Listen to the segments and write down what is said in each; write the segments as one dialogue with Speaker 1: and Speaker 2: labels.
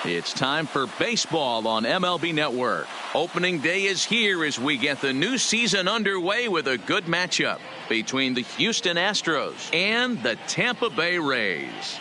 Speaker 1: It's time for baseball on MLB Network. Opening day is here as we get the new season underway with a good matchup between the Houston Astros and the Tampa Bay Rays.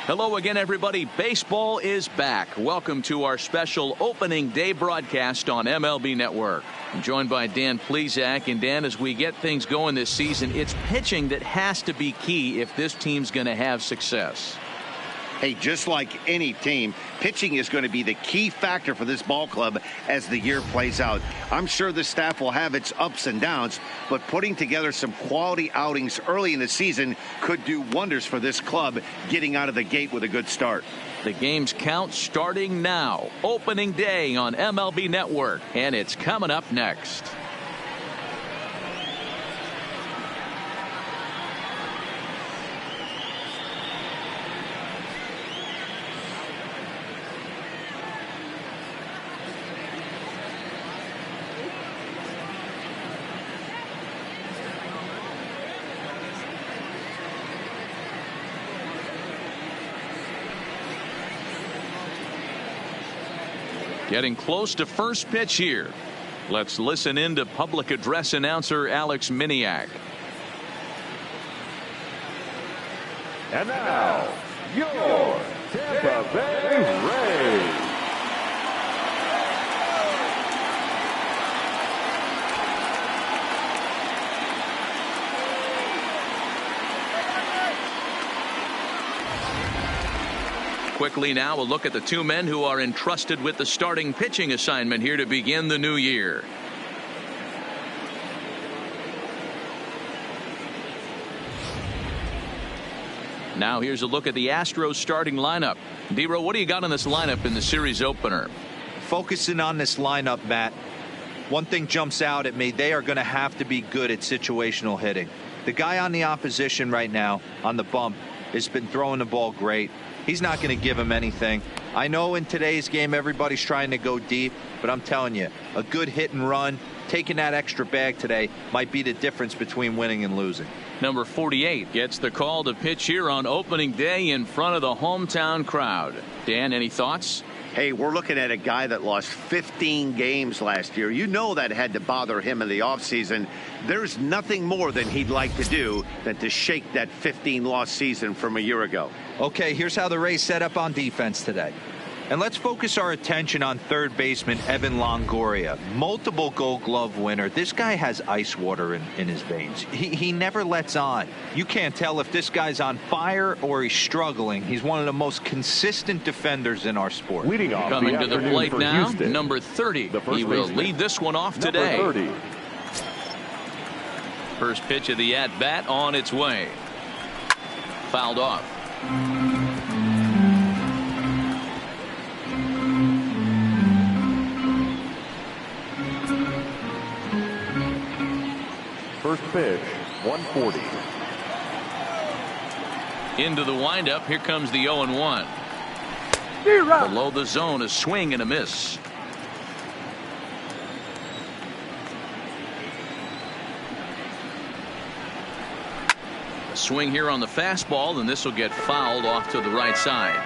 Speaker 1: Hello again, everybody. Baseball is back. Welcome to our special opening day broadcast on MLB Network. I'm joined by Dan Plesac. And Dan, as we get things going this season, it's pitching that has to be key if this team's going to have success.
Speaker 2: Hey, just like any team, pitching is going to be the key factor for this ball club as the year plays out. I'm sure the staff will have its ups and downs, but putting together some quality outings early in the season could do wonders for this club getting out of the gate with a good start.
Speaker 1: The games count starting now. Opening day on MLB Network, and it's coming up next. Getting close to first pitch here. Let's listen in to public address announcer Alex Miniak.
Speaker 3: And now, your Tampa Bay Rays.
Speaker 1: Quickly now, a look at the two men who are entrusted with the starting pitching assignment here to begin the new year. Now here's a look at the Astros starting lineup. D-Row, what do you got on this lineup in the series opener?
Speaker 4: Focusing on this lineup, Matt, one thing jumps out at me. They are going to have to be good at situational hitting. The guy on the opposition right now on the bump has been throwing the ball great. He's not going to give him anything. I know in today's game everybody's trying to go deep, but I'm telling you, a good hit and run, taking that extra bag today might be the difference between winning and losing.
Speaker 1: Number 48 gets the call to pitch here on opening day in front of the hometown crowd. Dan, any thoughts?
Speaker 2: Hey, we're looking at a guy that lost 15 games last year. You know that had to bother him in the offseason. There's nothing more than he'd like to do than to shake that 15-loss season from a year ago.
Speaker 4: Okay, here's how the Rays set up on defense today. And let's focus our attention on third baseman Evan Longoria, multiple Gold Glove winner. This guy has ice water in his veins. He never lets on. You can't tell if this guy's on fire or he's struggling. He's one of the most consistent defenders in our sport.
Speaker 3: Leading off
Speaker 1: coming to the plate now,
Speaker 3: Houston,
Speaker 1: number 30. He will lead this one off
Speaker 3: number
Speaker 1: today.
Speaker 3: 30.
Speaker 1: First pitch of the at-bat on its way. Fouled off.
Speaker 3: First pitch, 140.
Speaker 1: Into the windup. Here comes the 0-1. Below the zone, a swing and a miss. A swing here on the fastball, and this will get fouled off to the right side.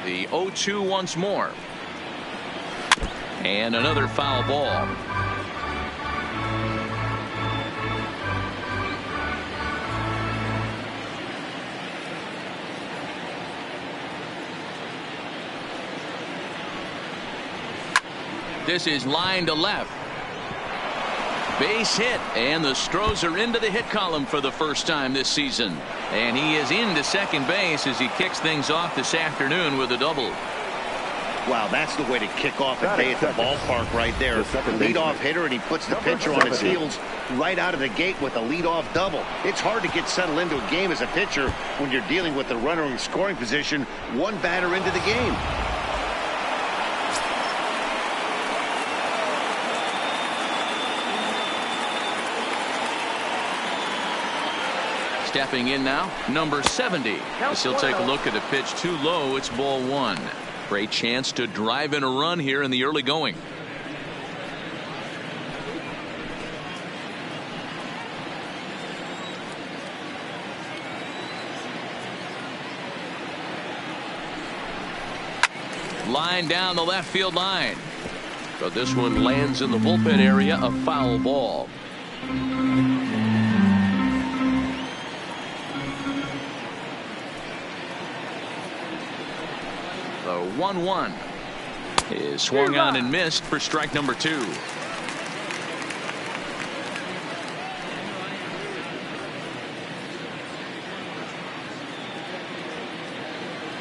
Speaker 1: The 0-2 once more. And another foul ball. This is line to left. Base hit, and the Astros are into the hit column for the first time this season. And he is into second base as he kicks things off this afternoon with a double.
Speaker 2: Wow, that's the way to kick off a day at the ballpark right there. Leadoff hitter, and he puts the pitcher on his heels right out of the gate with a leadoff double. It's hard to get settled into a game as a pitcher when you're dealing with the runner in scoring position one batter into the game.
Speaker 1: Stepping in now, number 70. As he'll take a look at a pitch too low. It's ball one. Great chance to drive in a run here in the early going. Line down the left field line. But this one lands in the bullpen area, a foul ball. The 1-1 is swung on and missed for strike number 2.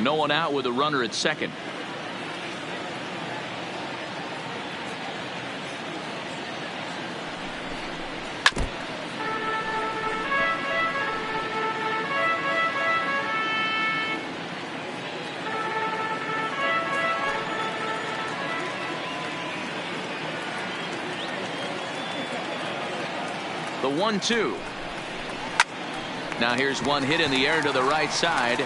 Speaker 1: No one out with a runner at second. The 1-2. Now here's one hit in the air to the right side.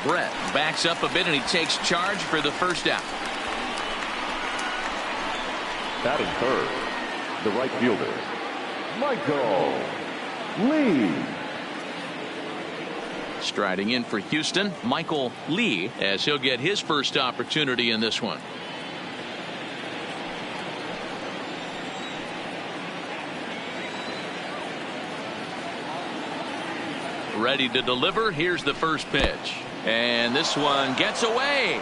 Speaker 1: Brett backs up a bit and he takes charge for the first out.
Speaker 3: Batting third, the right fielder, Michael Lee.
Speaker 1: Striding in for Houston, Michael Lee, as he'll get his first opportunity in this one. Ready to deliver. Here's the first pitch. And this one gets away.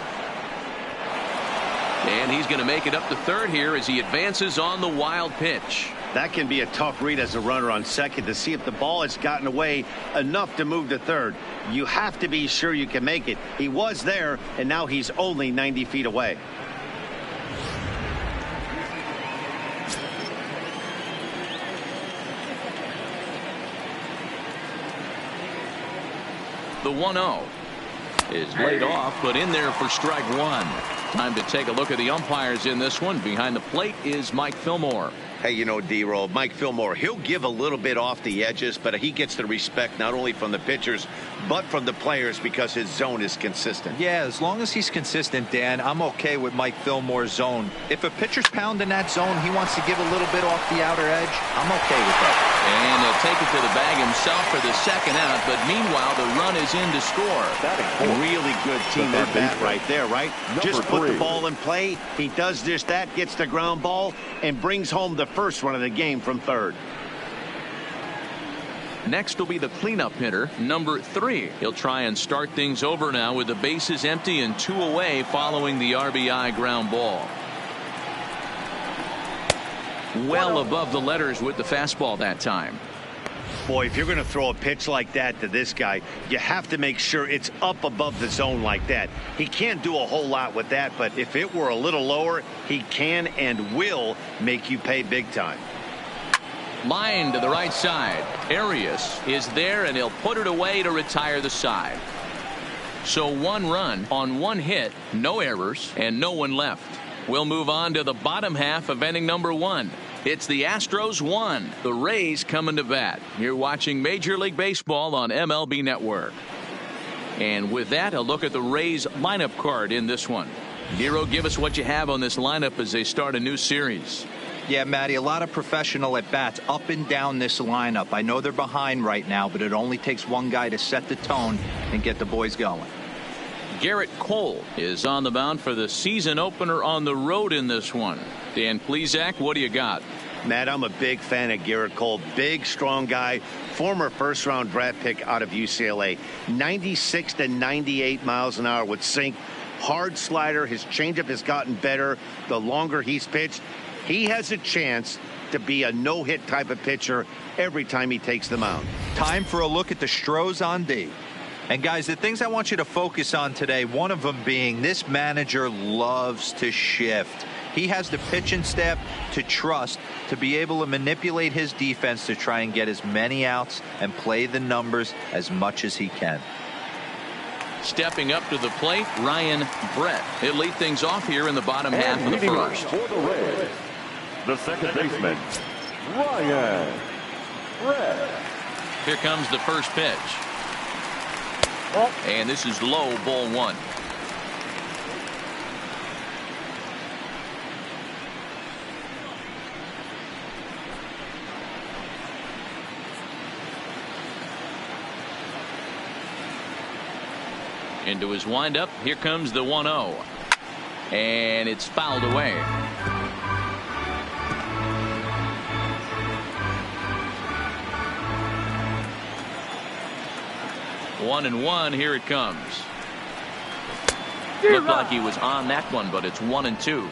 Speaker 1: And he's going to make it up to third here as he advances on the wild pitch.
Speaker 2: That can be a tough read as a runner on second to see if the ball has gotten away enough to move to third. You have to be sure you can make it. He was there, and now he's only 90 feet away.
Speaker 1: The 1-0 is laid off, but in there for strike 1. Time to take a look at the umpires in this one. Behind the plate is Mike Fillmore.
Speaker 2: Hey, you know, D-Roll, Mike Fillmore, he'll give a little bit off the edges, but he gets the respect not only from the pitchers, but from the players because his zone is consistent.
Speaker 4: Yeah, as long as he's consistent, Dan, I'm okay with Mike Fillmore's zone. If a pitcher's pounding that zone, he wants to give a little bit off the outer edge, I'm okay with that.
Speaker 1: And he'll take it to the bag himself for the second out, but meanwhile, the run is in to score.
Speaker 2: Really good team at bat right there, right? Just put the ball in play. He does just that, gets the ground ball, and brings home the first run of the game from third.
Speaker 1: Next will be the cleanup hitter, number 3. He'll try and start things over now with the bases empty and 2 away following the RBI ground ball. Well above the letters with the fastball that time.
Speaker 2: Boy, if you're going to throw a pitch like that to this guy, you have to make sure it's up above the zone like that. He can't do a whole lot with that, but if it were a little lower, he can and will make you pay big time.
Speaker 1: Line to the right side. Arias is there, and he'll put it away to retire the side. So 1 run on 1 hit, no errors, and no one left. We'll move on to the bottom half of inning number 1. It's the Astros 1, the Rays coming to bat. You're watching Major League Baseball on MLB Network. And with that, a look at the Rays lineup card in this one. Nero, give us what you have on this lineup as they start a new series.
Speaker 4: Yeah, Matty, a lot of professional at-bats up and down this lineup. I know they're behind right now, but it only takes one guy to set the tone and get the boys going.
Speaker 1: Garrett Cole is on the mound for the season opener on the road in this one. Dan Plesac, what do you got?
Speaker 2: Matt, I'm a big fan of Garrett Cole. Big, strong guy. Former first-round draft pick out of UCLA. 96 to 98 miles an hour with sink. Hard slider. His changeup has gotten better the longer he's pitched. He has a chance to be a no-hit type of pitcher every time he takes the mound.
Speaker 4: Time for a look at the Stros on D. And guys, the things I want you to focus on today, one of them being this manager loves to shift. He has the pitching staff to trust to be able to manipulate his defense to try and get as many outs and play the numbers as much as he can.
Speaker 1: Stepping up to the plate, Ryan Brett. He'll lead things off here in the bottom half of the first.
Speaker 3: For the Rays, the second baseman, Ryan Brett.
Speaker 1: Here comes the first pitch. And this is low, ball 1. Into his windup. Here comes the 1-0. And it's fouled away. 1-1. Here it comes. Looked like he was on that one, but it's 1-2.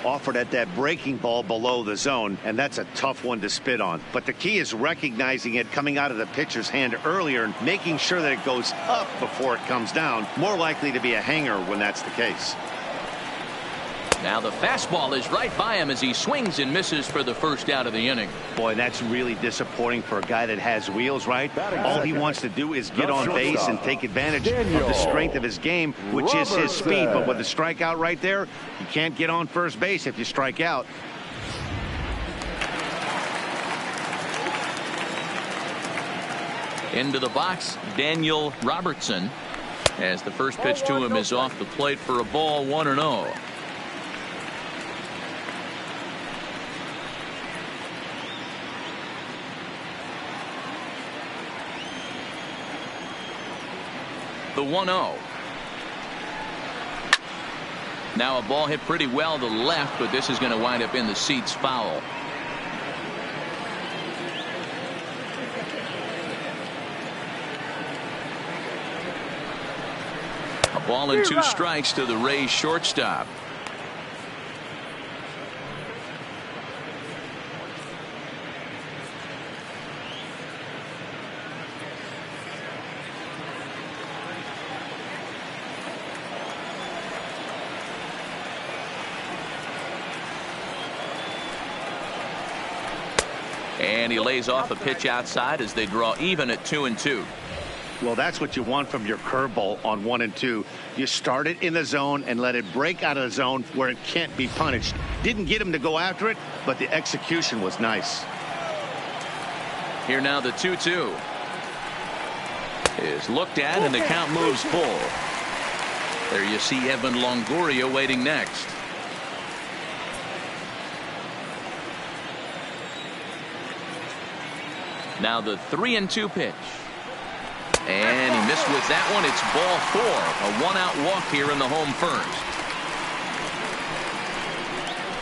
Speaker 2: Offered at that breaking ball below the zone, and that's a tough one to spit on. But the key is recognizing it coming out of the pitcher's hand earlier and making sure that it goes up before it comes down. More likely to be a hanger when that's the case.
Speaker 1: Now the fastball is right by him as he swings and misses for the first out of the inning.
Speaker 2: Boy, that's really disappointing for a guy that has wheels, right? All he wants to do is get on base and take advantage of the strength of his game, which is his speed. But with a strikeout right there, you can't get on first base if you strike out.
Speaker 1: Into the box, Daniel Robertson, as the first pitch to him is off the plate for a ball. 1-0. The 1-0. Now a ball hit pretty well to the left, but this is going to wind up in the seats foul. A ball and 2 strikes to the Rays shortstop. And he lays off a pitch outside as they draw even at 2-2.
Speaker 2: Well, that's what you want from your curveball on 1-2. You start it in the zone and let it break out of the zone where it can't be punished. Didn't get him to go after it, but the execution was nice.
Speaker 1: Here now the 2-2 is looked at and the count moves full. There you see Evan Longoria waiting next. Now the 3-2 pitch. And he missed with that one. It's ball 4. A 1-out walk here in the home first.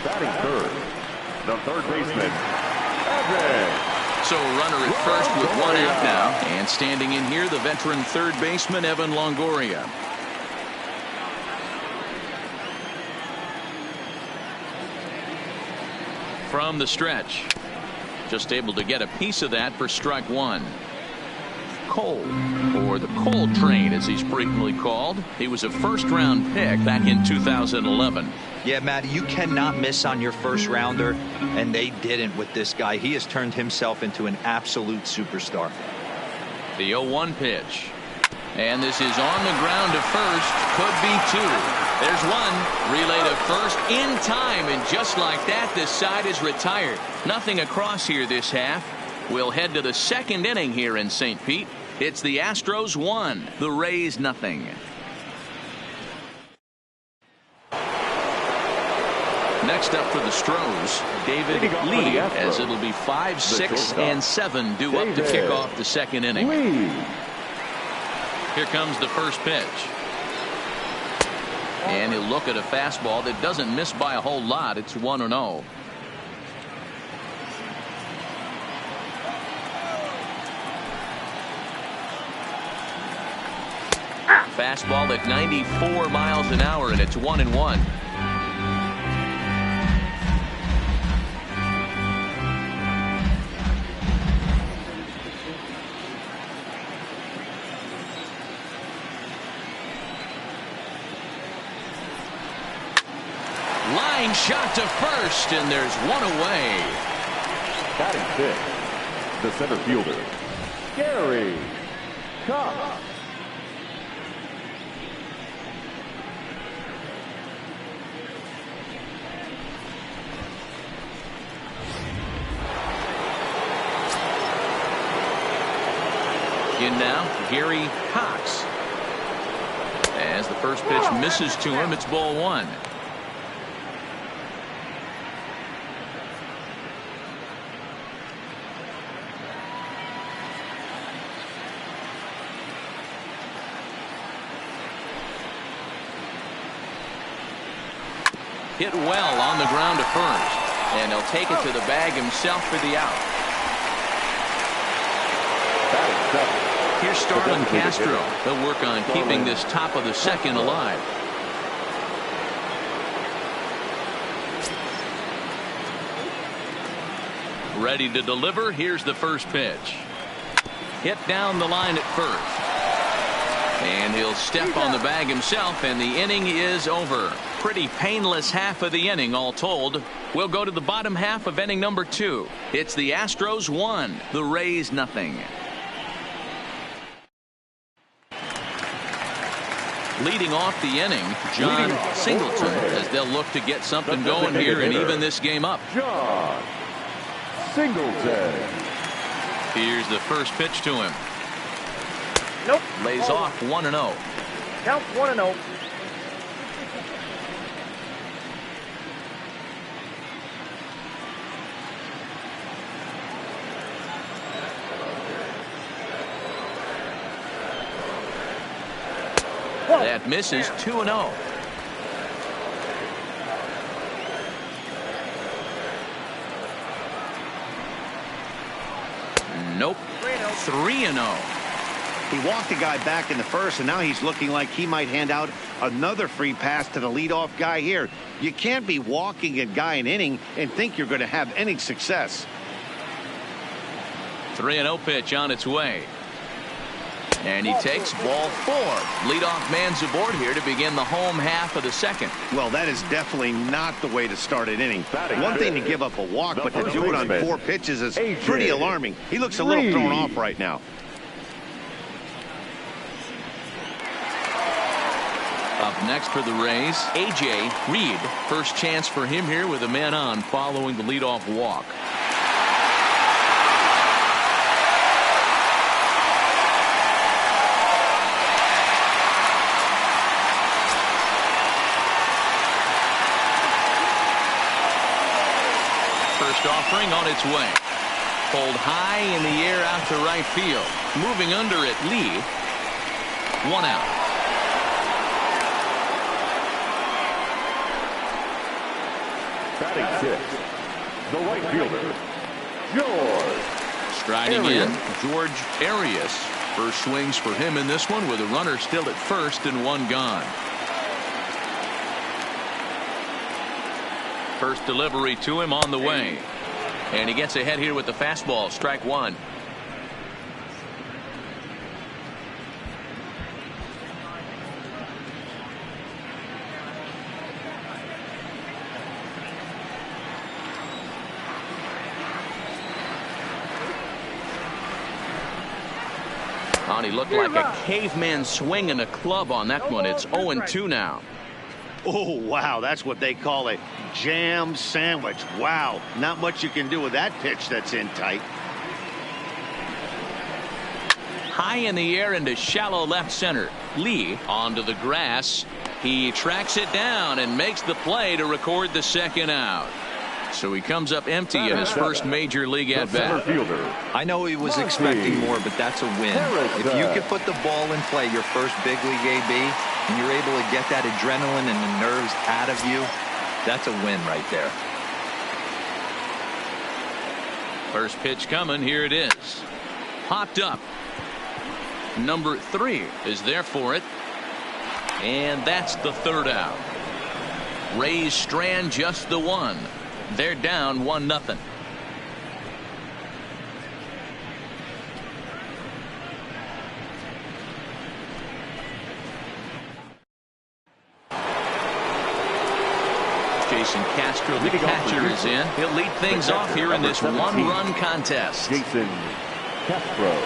Speaker 3: Batting third, the third baseman, Evan.
Speaker 1: So a runner at first with 1 out now. And standing in here, the veteran third baseman, Evan Longoria. From the stretch. Just able to get a piece of that for strike 1. Cole, or the Cole train as he's frequently called. He was a first-round pick back in 2011.
Speaker 4: Yeah, Matt, you cannot miss on your first rounder, and they didn't with this guy. He has turned himself into an absolute superstar.
Speaker 1: The 0-1 pitch. And this is on the ground to first. Could be 2. There's 1. Relay to first in time, and just like that, this side is retired. Nothing across here this half. We'll head to the second inning here in St. Pete. It's the Astros 1, the Rays nothing. Next up for the Stros, David Lee, as it'll be 5, 6, and 7 due up to kick off the second inning. Here comes the first pitch. And he'll look at a fastball that doesn't miss by a whole lot. It's 1-0. Fastball at 94 miles an hour, and it's 1-1. Line shot to first, and there's 1 away.
Speaker 3: Batting 5th, the center fielder, Gary Cox.
Speaker 1: In now, Gary Cox. As the first pitch misses to him, it's ball 1. hit well on the ground to first, and he'll take it to the bag himself for the out. Here's Starlin Castro. They'll work on keeping this top of the second alive. Ready to deliver. Here's the first pitch. Hit down the line at first. And he'll step on the bag himself, and the inning is over. Pretty painless half of the inning, all told. We'll go to the bottom half of inning number 2. It's the Astros 1, the Rays nothing. Leading off the inning, John Singleton, as they'll look to get something going here and even this game up.
Speaker 3: John Singleton.
Speaker 1: Here's the first pitch to him.
Speaker 5: Nope.
Speaker 1: Lays off 1-0.
Speaker 5: Count 1-0.
Speaker 1: That misses. 2-0. Nope. 3-0.
Speaker 2: He walked the guy back in the first, and now he's looking like he might hand out another free pass to the leadoff guy here. You can't be walking a guy an inning and think you're going to have any success.
Speaker 1: 3-0 pitch on its way. And he takes ball 4. Leadoff man's aboard here to begin the home half of the second.
Speaker 2: Well, that is definitely not the way to start an inning. One thing to give up a walk, but to do it on 4 pitches is pretty alarming. He looks a little thrown off right now.
Speaker 1: Up next for the Rays, A.J. Reed. First chance for him here with a man on following the leadoff walk. First offering on its way. Pulled high in the air out to right field. Moving under it, Lee. 1 out.
Speaker 3: Batting 6, the right fielder, George.
Speaker 1: Striding in, George Arias. First swings for him in this one with a runner still at first and 1 gone. First delivery to him on the way. And he gets ahead here with the fastball. Strike 1. Oh, he looked like a caveman swinging a club on that one. It's 0-2 now.
Speaker 2: Oh, wow, that's what they call a jam sandwich. Wow, not much you can do with that pitch that's in tight.
Speaker 1: High in the air into shallow left center. Lee onto the grass. He tracks it down and makes the play to record the second out. So he comes up empty in his first major league at bat.
Speaker 4: I know he was expecting more, but that's a win. If you can put the ball in play, your first big league AB, and you're able to get that adrenaline and the nerves out of you, that's a win right there.
Speaker 1: First pitch coming. Here it is. Popped up. Number 3 is there for it. And that's the third out. Rays strand just the 1. They're down 1-0. Jason Castro, the catcher, is in. He'll lead things off here in this one-run contest.
Speaker 3: Jason Castro.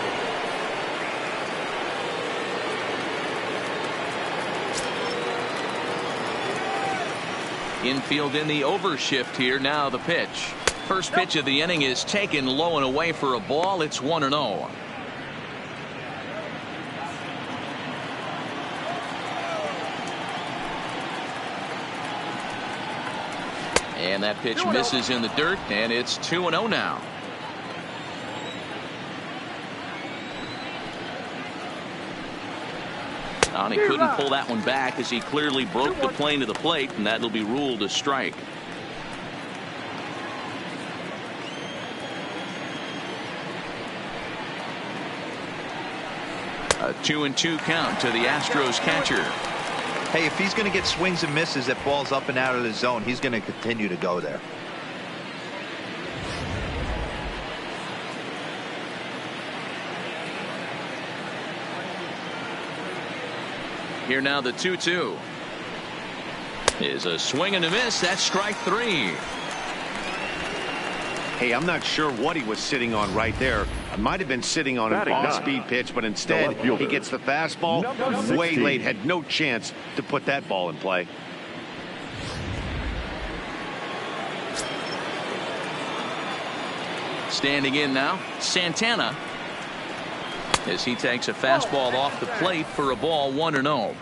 Speaker 1: Infield in the overshift here. Now the pitch. First pitch of the inning is taken low and away for a ball. It's 1-0. And that pitch misses in the dirt, and it's 2-0 now. And he couldn't pull that one back as he clearly broke the plane to the plate, and that'll be ruled a strike. A 2-2 count to the Astros catcher.
Speaker 4: Hey, if he's going to get swings and misses at balls up and out of the zone, he's going to continue to go there.
Speaker 1: Here now the 2-2 is a swing and a miss. That's strike 3.
Speaker 2: Hey, I'm not sure what he was sitting on right there. It might have been sitting on an off-speed pitch, but instead he gets the fastball way late. Had no chance to put that ball in play.
Speaker 1: Standing in now, Santana, as he takes a fastball off the plate for a ball, 1-0.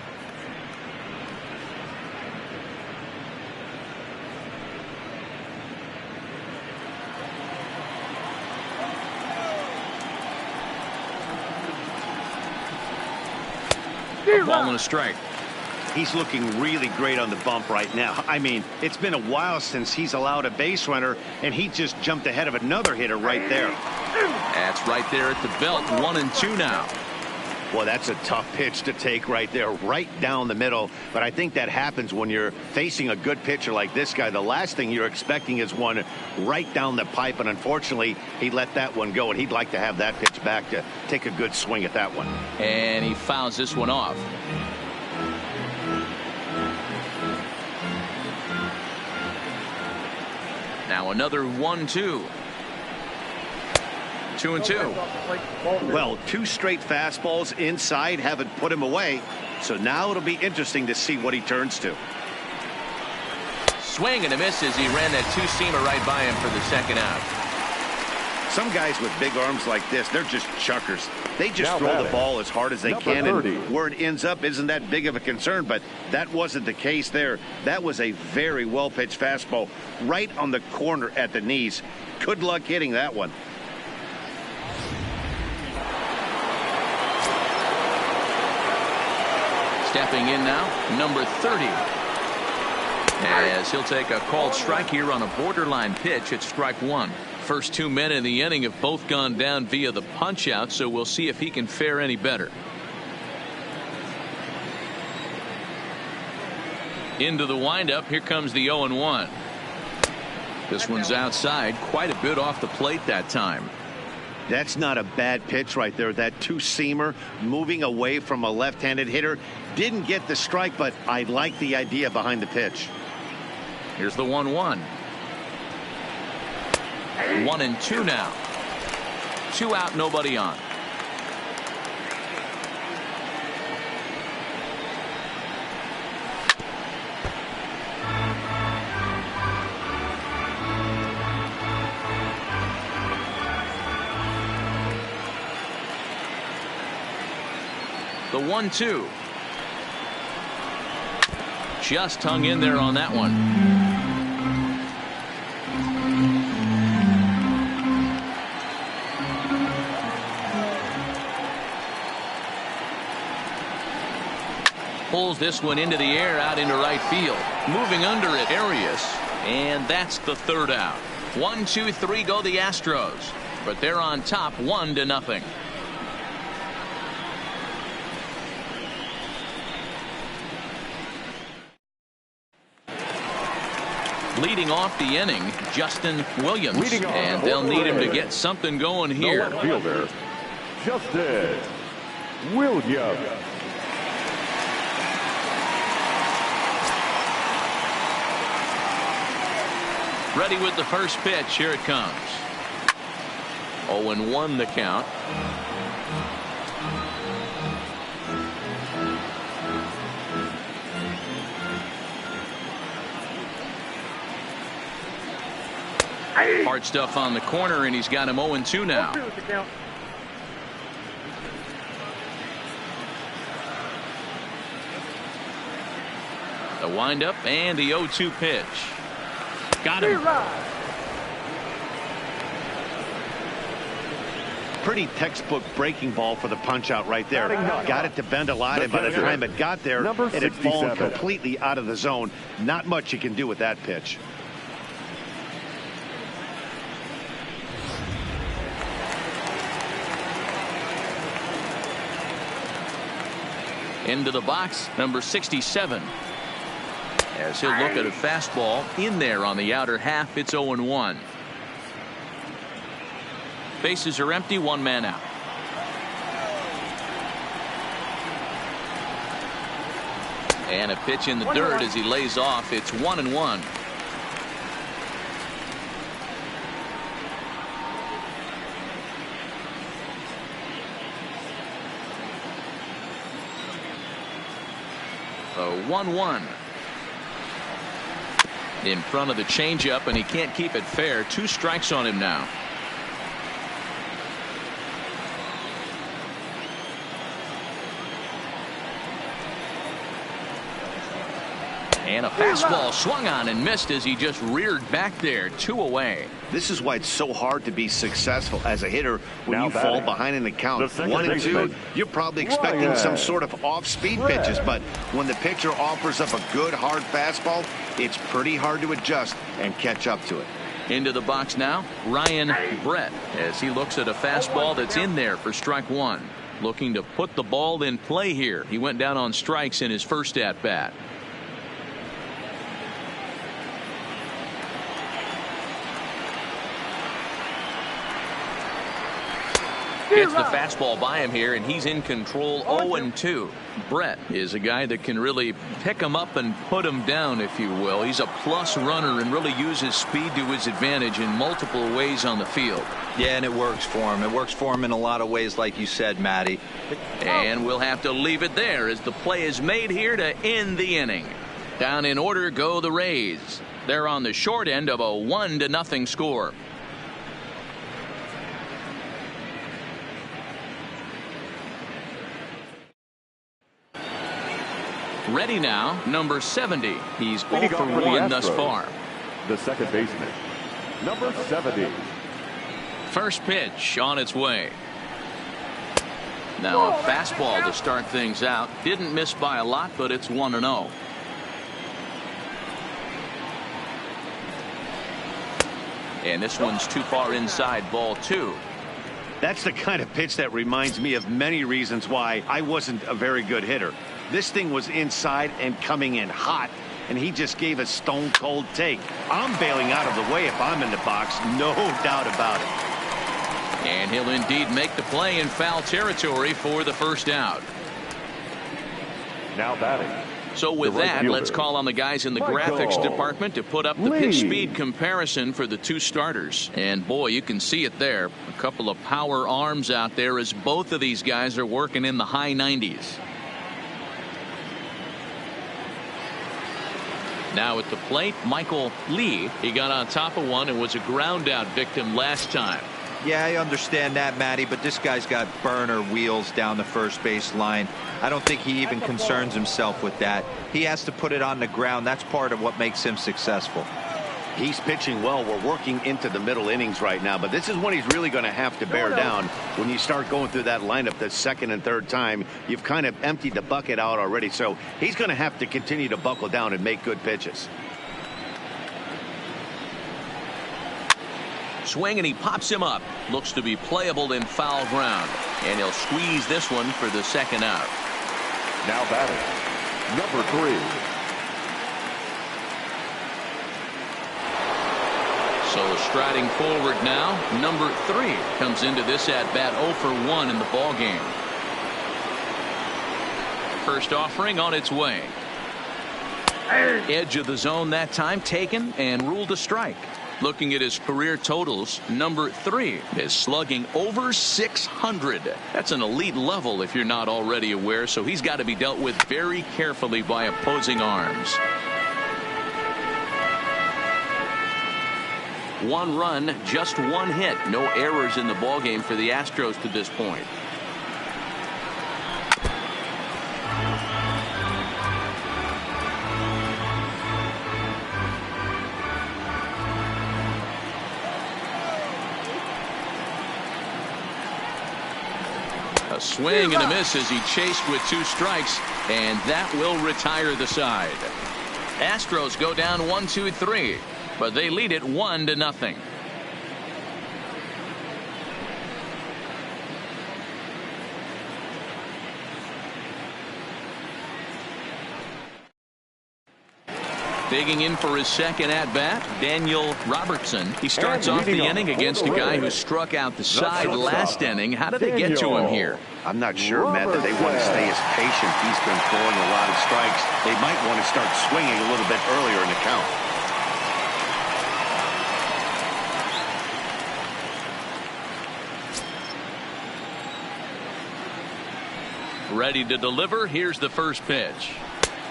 Speaker 1: A ball and a strike.
Speaker 2: He's looking really great on the bump right now. I mean, it's been a while since he's allowed a base runner, and he just jumped ahead of another hitter right there.
Speaker 1: That's right there at the belt. 1-2 now.
Speaker 2: Well, that's a tough pitch to take right there, right down the middle. But I think that happens when you're facing a good pitcher like this guy. The last thing you're expecting is one right down the pipe, and unfortunately, he let that one go, and he'd like to have that pitch back to take a good swing at that one.
Speaker 1: And he fouls this one off. Now another 1-2. 2-2.
Speaker 2: Well, 2 straight fastballs inside haven't put him away. So now it'll be interesting to see what he turns to.
Speaker 1: Swing and a miss as he ran that 2-seamer right by him for the second out.
Speaker 2: Some guys with big arms like this, they're just chuckers. They just throw the ball as hard as they can, and where it ends up isn't that big of a concern, but that wasn't the case there. That was a very well-pitched fastball right on the corner at the knees. Good luck hitting that one.
Speaker 1: Stepping in now, number 30. As he'll take a called strike here on a borderline pitch at strike 1. First 2 men in the inning have both gone down via the punch out, so we'll see if he can fare any better. Into the windup, here comes the 0-1. This one's outside, quite a bit off the plate that time.
Speaker 2: That's not a bad pitch right there. That 2-seamer moving away from a left-handed hitter. Didn't get the strike, but I like the idea behind the pitch.
Speaker 1: Here's the 1-1. 1-2 now. 2 out, nobody on. The 1-2. Just hung in there on that one. Pulls this one into the air out into right field. Moving under it, Arias. And that's the third out. 1, 2, 3 go the Astros. But they're on top 1-0. Leading off the inning, Justin Williams, and they'll need him to get something going here.
Speaker 3: The left fielder, Justin Williams.
Speaker 1: Ready with the first pitch. Here it comes. 0-1 the count. Hard stuff on the corner, and he's got him 0-2 now. The windup and the 0-2 pitch. Got him.
Speaker 2: pretty textbook breaking ball for the punch out right there. Got it to bend a lot, and by the time it got there, it had fallen completely out of the zone. Not much you can do with that pitch.
Speaker 1: Into the box, number 67. As he'll look at a fastball in there on the outer half, it's 0-1. Bases are empty, one man out. And a pitch in the dirt as he lays off. It's 1-1. So 1-1. In front of the changeup, and he can't keep it fair. 2 strikes on him now. And a fastball swung on and missed as he just reared back there. 2 away.
Speaker 2: This is why it's so hard to be successful as a hitter when you fall behind in the count. 1-2, you're probably expecting some sort of off-speed pitches, but when the pitcher offers up a good hard fastball, it's pretty hard to adjust and catch up to it.
Speaker 1: Into the box now, Ryan Brett, as he looks at a fastball that's in there for strike 1. Looking to put the ball in play here. He went down on strikes in his first at-bat. Gets the fastball by him here, and he's in control. 0-2. Brett is a guy that can really pick him up and put him down, if you will. He's a plus runner and really uses speed to his advantage in multiple ways on the field.
Speaker 4: Yeah, and it works for him. It works for him in a lot of ways, like you said, Matty.
Speaker 1: And we'll have to leave it there as the play is made here to end the inning. Down in order go the Rays. They're on the short end of a 1-0 score. Ready now, number 70. He's 0 for 1 thus far.
Speaker 3: The second baseman, number 70.
Speaker 1: First pitch on its way. Now a fastball to start things out. Didn't miss by a lot, but it's 1-0. And this one's too far inside, ball 2.
Speaker 2: That's the kind of pitch that reminds me of many reasons why I wasn't a very good hitter. This thing was inside and coming in hot, and he just gave a stone cold take. I'm bailing out of the way if I'm in the box, no doubt about it.
Speaker 1: And he'll indeed make the play in foul territory for the first out.
Speaker 3: Now batting.
Speaker 1: So with that, let's call on the guys in the graphics department to put up the pitch speed comparison for the 2 starters. And boy, you can see it there. A couple of power arms out there as both of these guys are working in the high 90s. Now at the plate, Michael Lee. He got on top of one and was a ground out victim last time.
Speaker 4: Yeah, I understand that, Matty, but this guy's got burner wheels down the first base line. I don't think he even concerns himself with that. He has to put it on the ground. That's part of what makes him successful.
Speaker 2: He's pitching well. We're working into the middle innings right now, but this is when he's really going to have to bear down. When you start going through that lineup the second and third time, you've kind of emptied the bucket out already, so he's going to have to continue to buckle down and make good pitches.
Speaker 1: Swing, and he pops him up. Looks to be playable in foul ground, and he'll squeeze this one for the second out.
Speaker 3: Now batting, number 3.
Speaker 1: So striding forward now, number 3 comes into this at bat 0 for 1 in the ball game. First offering on its way. Edge of the zone that time taken and ruled a strike. Looking at his career totals, number 3 is slugging over 600. That's an elite level if you're not already aware, so he's got to be dealt with very carefully by opposing arms. 1 run, just 1 hit. No errors in the ballgame for the Astros to this point. A swing and a miss as he chased with 2 strikes, and that will retire the side. Astros go down 1-2-3, but they lead it 1-0. Digging in for his second at-bat, Daniel Robertson. He starts off the inning against a guy who struck out the side last inning. How did they get to him here?
Speaker 2: I'm not sure, Matt, that they want to stay as patient. He's been throwing a lot of strikes. They might want to start swinging a little bit earlier in the count.
Speaker 1: Ready to deliver. Here's the first pitch.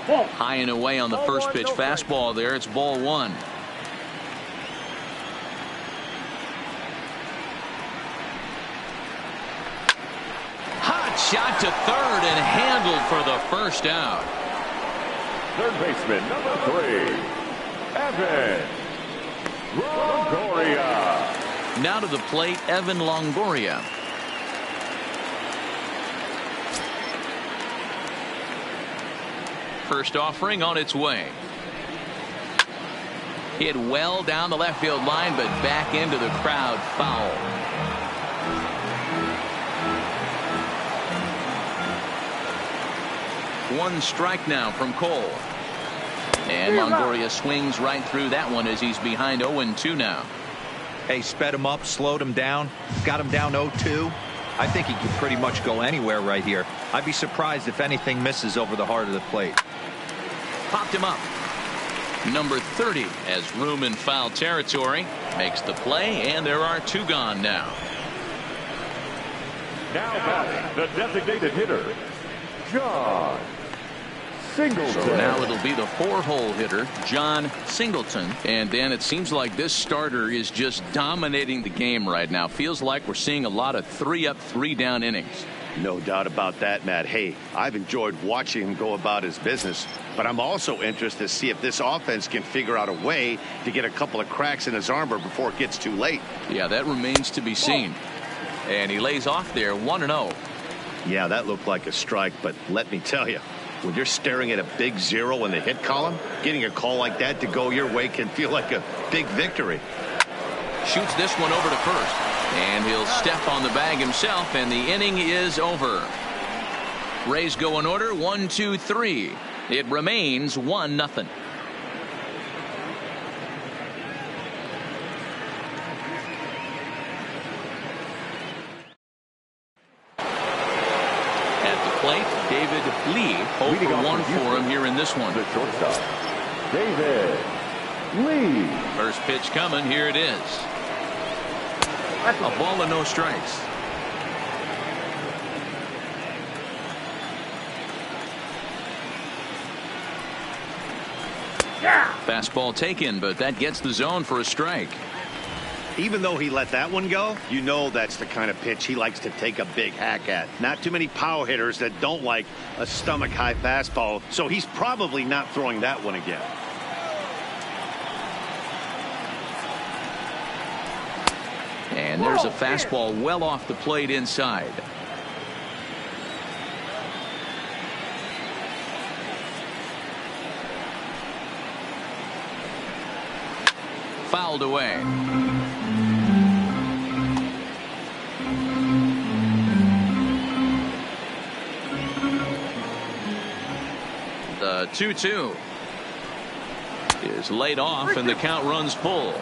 Speaker 1: High and away on the first pitch fastball there. It's ball 1. Hot shot to third and handled for the first out.
Speaker 3: Third baseman, number 3, Evan Longoria.
Speaker 1: Now to the plate, Evan Longoria. First offering on its way. Hit well down the left field line, but back into the crowd, foul. One strike now from Cole. And Longoria swings right through that one as he's behind 0-2 now.
Speaker 4: Hey, sped him up, slowed him down, got him down 0-2. I think he can pretty much go anywhere right here. I'd be surprised if anything misses over the heart of the plate.
Speaker 1: Popped him up. Number 30 has room in foul territory. Makes the play, and there are 2 gone now.
Speaker 3: Now batting, the designated hitter, John Singleton.
Speaker 1: So now it'll be the 4-hole hitter, John Singleton. And Dan, it seems like this starter is just dominating the game right now. Feels like we're seeing a lot of 3-up, 3-down innings.
Speaker 2: No doubt about that, Matt. Hey, I've enjoyed watching him go about his business, but I'm also interested to see if this offense can figure out a way to get a couple of cracks in his armor before it gets too late.
Speaker 1: Yeah, that remains to be seen. And he lays off there 1-0.
Speaker 2: Yeah, that looked like a strike, but let me tell you, when you're staring at a big 0 in the hit column, getting a call like that to go your way can feel like a big victory.
Speaker 1: Shoots this one over to first. And he'll step on the bag himself, and the inning is over. Rays go in order 1-2-3. It remains 1-0. At the plate, David Lee. 0-1 for him here in this one.
Speaker 3: The shortstop, David Lee.
Speaker 1: First pitch coming. Here it is. A ball and no strikes. Fastball taken, but that gets the zone for a strike.
Speaker 2: Even though he let that one go, you know that's the kind of pitch he likes to take a big hack at. Not too many power hitters that don't like a stomach high fastball, so he's probably not throwing that one again.
Speaker 1: And there's a fastball well off the plate inside. Fouled away. The 2-2 is laid off, and the count runs full.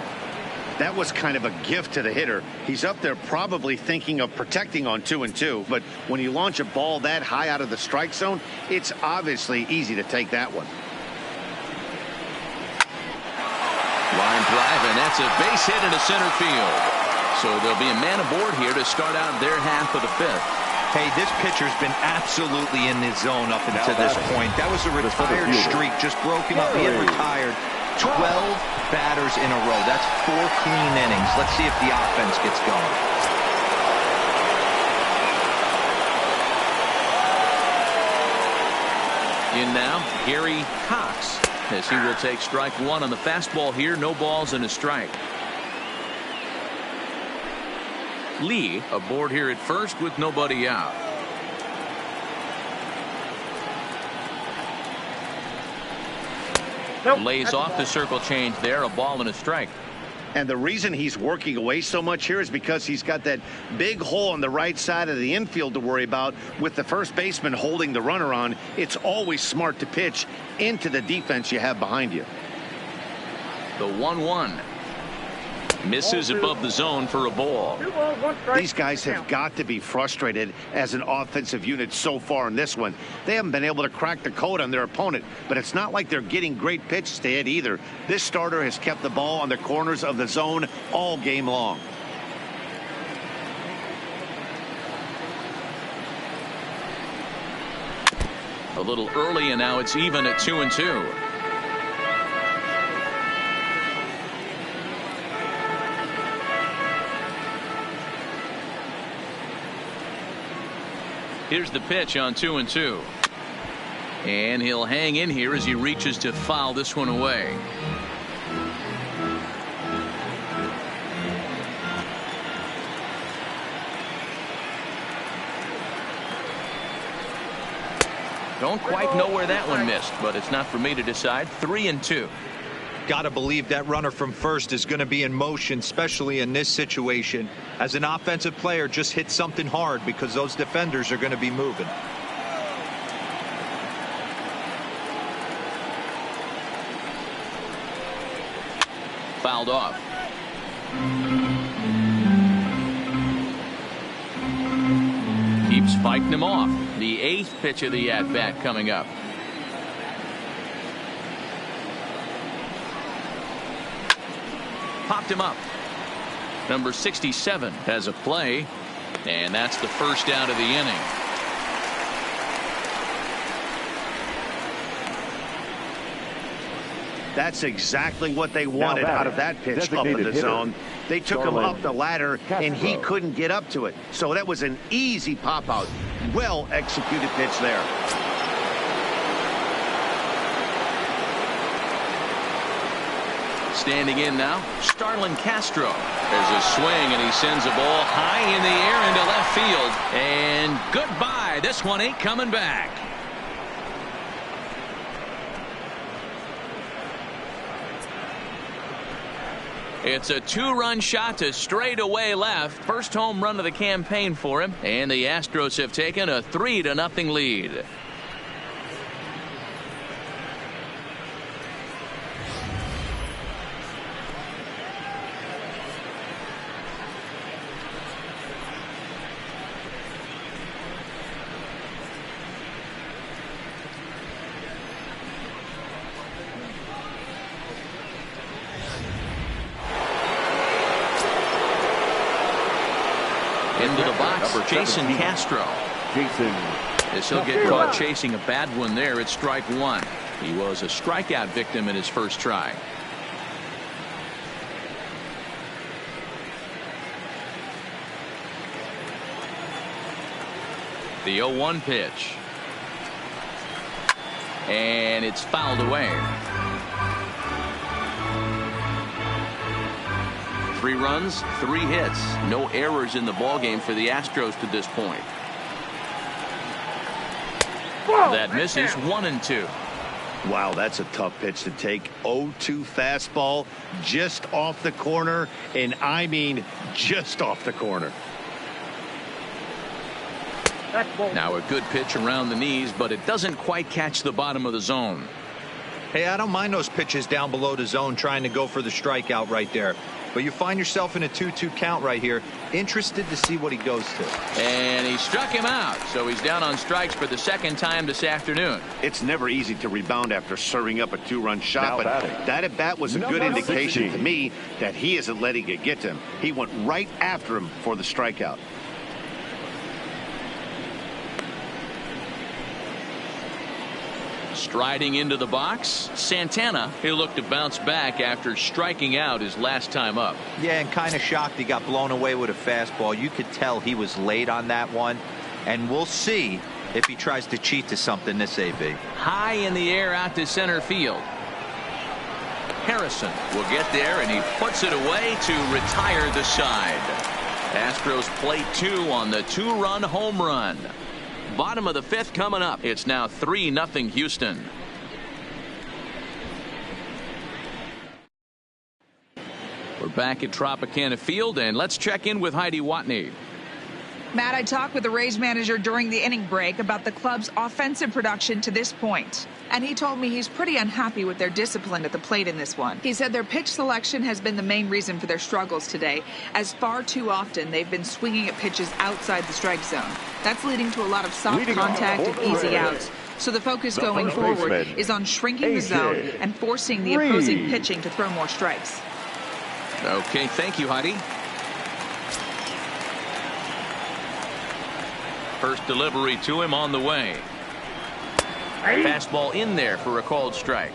Speaker 2: That was kind of a gift to the hitter. He's up there probably thinking of protecting on 2-2, but when you launch a ball that high out of the strike zone, it's obviously easy to take that one.
Speaker 1: Line drive, and that's a base hit into center field. So there'll be a man aboard here to start out their half of the 5th.
Speaker 4: Hey, this pitcher's been absolutely in his zone up until this point. That was a retired streak, just broken up. He had retired 12 batters in a row. That's 4 clean innings. Let's see if the offense gets going.
Speaker 1: In now, Gary Cox, as he will take strike 1 on the fastball here. No balls and a strike. Lee aboard here at first with nobody out.
Speaker 5: Nope.
Speaker 1: Lays off the circle change there. A ball and a strike.
Speaker 2: And the reason he's working away so much here is because he's got that big hole on the right side of the infield to worry about with the first baseman holding the runner on. It's always smart to pitch into the defense you have behind you.
Speaker 1: The 1-1. Misses above the zone for a ball.
Speaker 5: 2 balls, 1 strike.
Speaker 2: These guys have got to be frustrated as an offensive unit so far in this one. They haven't been able to crack the code on their opponent, but it's not like they're getting great pitches to hit either. This starter has kept the ball on the corners of the zone all game long.
Speaker 1: A little early, and now it's even at 2-2. Here's the pitch on 2-2. And he'll hang in here as he reaches to foul this one away. Don't quite know where that one missed, but it's not for me to decide. 3-2.
Speaker 4: Got to believe that runner from first is going to be in motion, especially in this situation. As an offensive player, just hit something hard because those defenders are going to be moving.
Speaker 1: Fouled off. Keeps fighting him off. The 8th pitch of the at-bat coming up. Popped him up. Number 67 has a play, and that's the first out of the inning.
Speaker 2: That's exactly what they wanted out of that pitch up in the zone. They took him up the ladder, and he couldn't get up to it. So that was an easy pop out. Well executed pitch there.
Speaker 1: Standing in now, Starlin Castro. There's a swing, and he sends a ball high in the air into left field. And goodbye. This one ain't coming back. It's a 2-run shot to straightaway left. First home run of the campaign for him. And the Astros have taken a 3-0 lead. Into the box, Jason Castro. As he'll get caught chasing a bad one there at strike 1. He was a strikeout victim in his first try. The 0-1 pitch. And it's fouled away. 3 runs, 3 hits, no errors in the ballgame for the Astros to this point. That misses. 1-2.
Speaker 2: Wow, that's a tough pitch to take. 0-2 fastball just off the corner, and I mean just off the corner.
Speaker 1: Now a good pitch around the knees, but it doesn't quite catch the bottom of the zone.
Speaker 4: Hey, I don't mind those pitches down below the zone trying to go for the strikeout right there. But you find yourself in a 2-2 count right here. Interested to see what he goes to.
Speaker 1: And he struck him out. So he's down on strikes for the second time this afternoon.
Speaker 2: It's never easy to rebound after serving up a 2-run shot, but that at bat was a good indication to me that he isn't letting it get to him. He went right after him for the strikeout.
Speaker 1: Striding into the box, Santana. He'll look to bounce back after striking out his last time up.
Speaker 4: Yeah, and kind of shocked he got blown away with a fastball. You could tell he was late on that one. And we'll see if he tries to cheat to something this AB.
Speaker 1: High in the air out to center field. Harrison will get there, and he puts it away to retire the side. Astros plate 2 on the 2-run home run. Bottom of the 5th coming up. It's now 3-0 Houston. We're back at Tropicana Field, and let's check in with Heidi Watney.
Speaker 6: Matt, I talked with the Rays manager during the inning break about the club's offensive production to this point. And he told me he's pretty unhappy with their discipline at the plate in this one. He said their pitch selection has been the main reason for their struggles today, as far too often they've been swinging at pitches outside the strike zone. That's leading to a lot of soft contact and easy outs. So the focus going forward is on shrinking the zone and forcing the opposing pitching to throw more strikes.
Speaker 1: Okay, thank you, Heidi. First delivery to him on the way. Fastball in there for a called strike.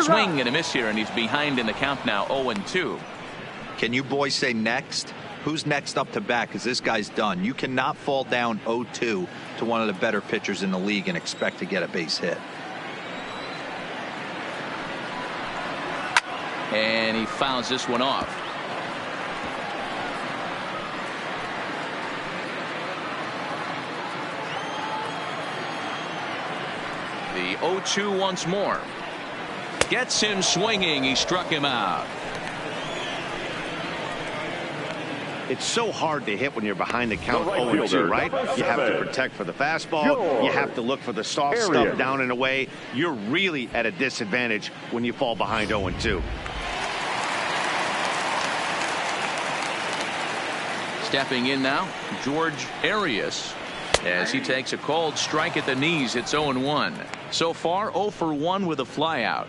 Speaker 1: Swing and a miss here, and he's behind in the count now, 0-2.
Speaker 4: Can you boys say next? Who's next up to bat? Because this guy's done. You cannot fall down 0-2 to one of the better pitchers in the league and expect to get a base hit.
Speaker 1: And he fouls this one off. The 0-2 once more. Gets him swinging. He struck him out.
Speaker 2: It's so hard to hit when you're behind the count 0-2, right? You have to protect for the fastball. You have to look for the soft stuff down and away. You're really at a disadvantage when you fall behind 0-2.
Speaker 1: Stepping in now, George Arias, as he takes a called strike at the knees. It's 0-1. So far, 0 for 1 with a flyout.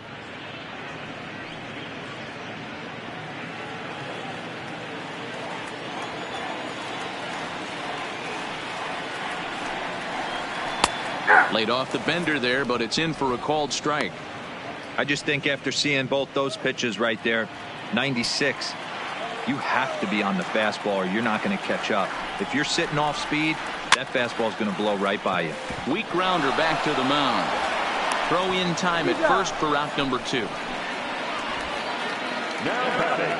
Speaker 1: Laid off the bender there, but it's in for a called strike.
Speaker 4: I just think after seeing both those pitches right there, 96, you have to be on the fastball or you're not going to catch up. If you're sitting off speed, that fastball is going to blow right by you.
Speaker 1: Weak grounder back to the mound. Throw in time at first for out number 2.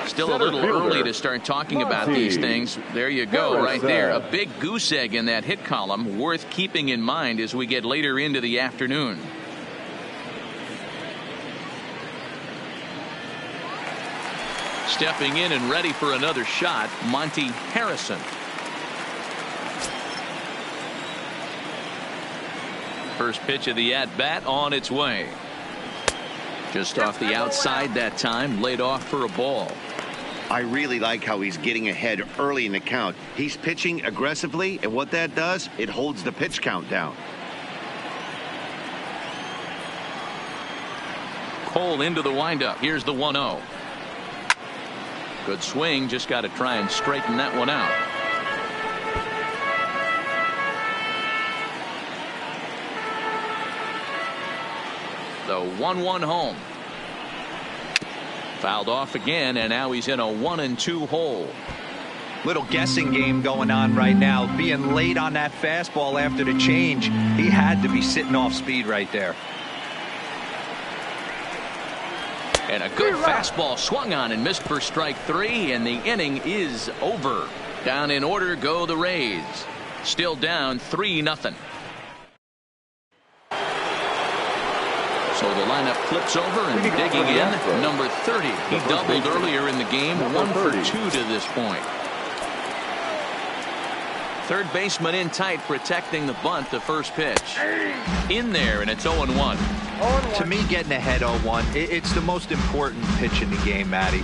Speaker 1: Still a little early to start talking about these things. There you go, right there. A big goose egg in that hit column, worth keeping in mind as we get later into the afternoon. Stepping in and ready for another shot, Monty Harrison. First pitch of the at-bat on its way. Just off the outside that time, laid off for a ball.
Speaker 2: I really like how he's getting ahead early in the count. He's pitching aggressively, and what that does, it holds the pitch count down.
Speaker 1: Cole into the windup. Here's the 1-0. Good swing, just got to try and straighten that one out. The 1-1 home. Fouled off again, and now he's in a 1-2 hole.
Speaker 4: Little guessing game going on right now. Being late on that fastball after the change, he had to be sitting off speed right there.
Speaker 1: And a good fastball swung on and missed for strike 3, and the inning is over. Down in order go the Rays. Still down 3-0. So the lineup flips over and digging in, number 30. He doubled earlier in the game, 1 for 2 to this point. Third baseman in tight, protecting the bunt. The first pitch in there, and it's 0-1.
Speaker 4: To me, getting ahead 0-1, it's the most important pitch in the game, Matty.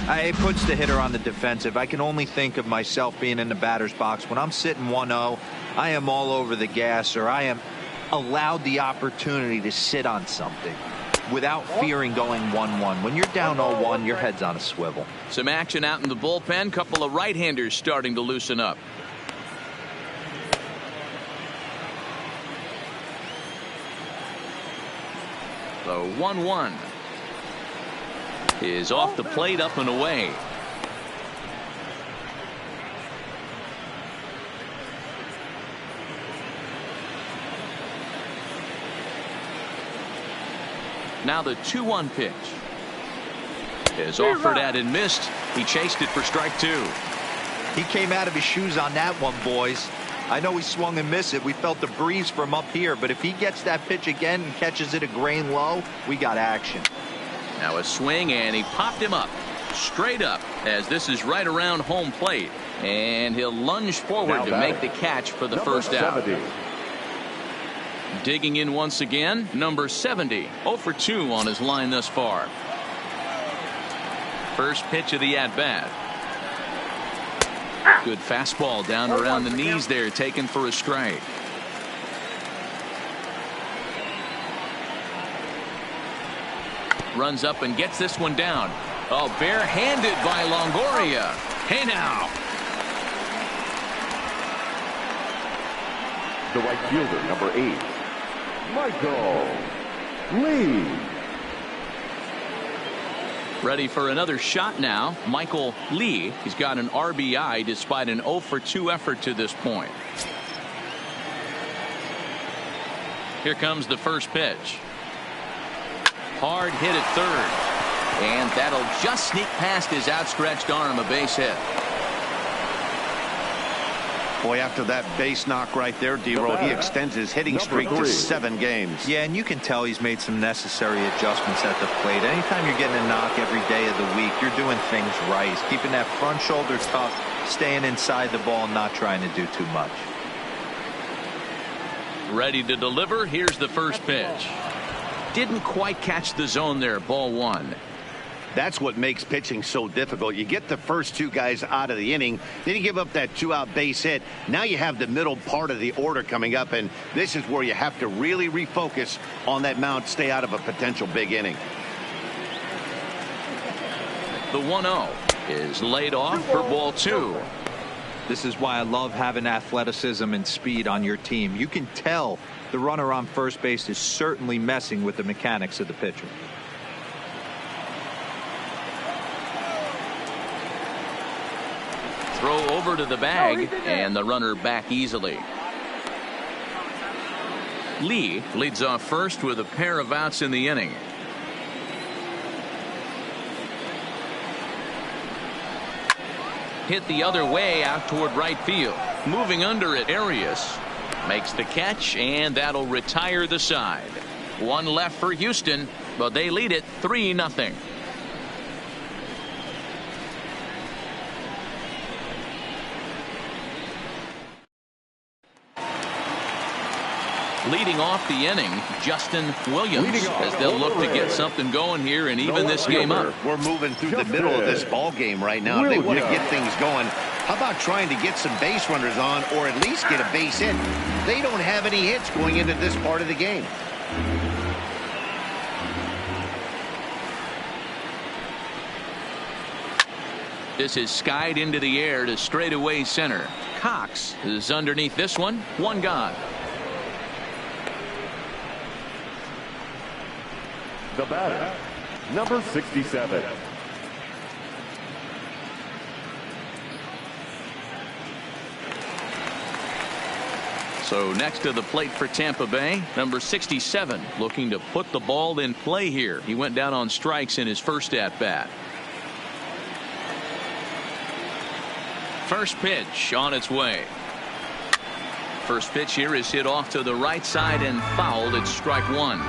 Speaker 4: It puts the hitter on the defensive. I can only think of myself being in the batter's box. When I'm sitting 1-0, I am all over the gas, or I am allowed the opportunity to sit on something without fearing going 1-1. When you're down 0-1, your head's on a swivel.
Speaker 1: Some action out in the bullpen. Couple of right-handers starting to loosen up. The 1-1 is off the plate, up and away. Now the 2-1 pitch is offered at and missed. He chased it for strike 2.
Speaker 4: He came out of his shoes on that one, boys. I know he swung and missed it. We felt the breeze from up here, but if he gets that pitch again and catches it a grain low, we got action.
Speaker 1: Now a swing, and he popped him up. Straight up, as this is right around home plate. And he'll lunge forward to make the catch for the first out. Digging in once again, number 70. 0 for 2 on his line thus far. First pitch of the at-bat. Good fastball down around the knees there, taken for a strike. Runs up and gets this one down. Oh, barehanded by Longoria. Hey now.
Speaker 3: The right fielder, number 8, Michael Lee.
Speaker 1: Ready for another shot now. Michael Lee. He's got an RBI despite an 0 for 2 effort to this point. Here comes the first pitch. Hard hit at third. And that'll just sneak past his outstretched arm, a base hit.
Speaker 2: Boy, after that base knock right there, D-Roll, he extends his hitting streak to 7 games.
Speaker 4: Yeah, and you can tell he's made some necessary adjustments at the plate. Anytime you're getting a knock every day of the week, you're doing things right. He's keeping that front shoulder tough, staying inside the ball, and not trying to do too much.
Speaker 1: Ready to deliver. Here's the first pitch. Didn't quite catch the zone there. Ball 1.
Speaker 2: That's what makes pitching so difficult. You get the first 2 guys out of the inning, then you give up that 2-out base hit. Now you have the middle part of the order coming up, and this is where you have to really refocus on that mound, stay out of a potential big inning.
Speaker 1: The 1-0 is laid off for ball 2.
Speaker 4: This is why I love having athleticism and speed on your team. You can tell the runner on first base is certainly messing with the mechanics of the pitcher.
Speaker 1: Throw over to the bag, and the runner back easily. Lee leads off first with a pair of outs in the inning. Hit the other way out toward right field. Moving under it, Arias makes the catch, and that'll retire the side. One left for Houston, but they lead it 3-0. Leading off the inning, Justin Williams, as they'll look to get something going here and even this game up.
Speaker 2: We're moving through the middle of this ball game right now. They want to get things going. How about trying to get some base runners on, or at least get a base hit? They don't have any hits going into this part of the game.
Speaker 1: This is skied into the air to straightaway center. Cox is underneath this one. One gone.
Speaker 3: The batter, number 67.
Speaker 1: So next to the plate for Tampa Bay, number 67, looking to put the ball in play here. He went down on strikes in his first at bat. First pitch on its way. First pitch here is hit off to the right side and fouled. It's strike 1.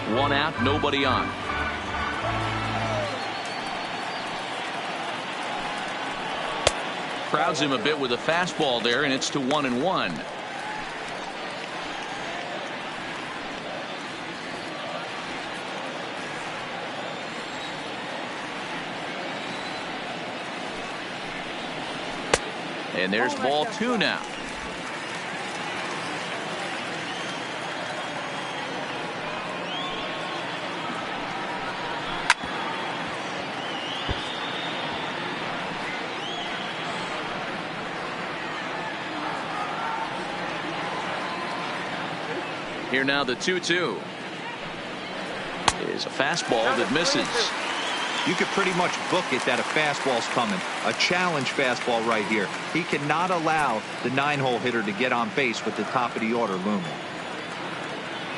Speaker 1: One out, nobody on. Crowds him a bit with a fastball there, and it's to 1-1. And there's ball 2 now. Here now the 2-2 is a fastball that misses.
Speaker 4: You could pretty much book it that a fastball's coming. A challenge fastball right here. He cannot allow the 9-hole hitter to get on base with the top of the order looming.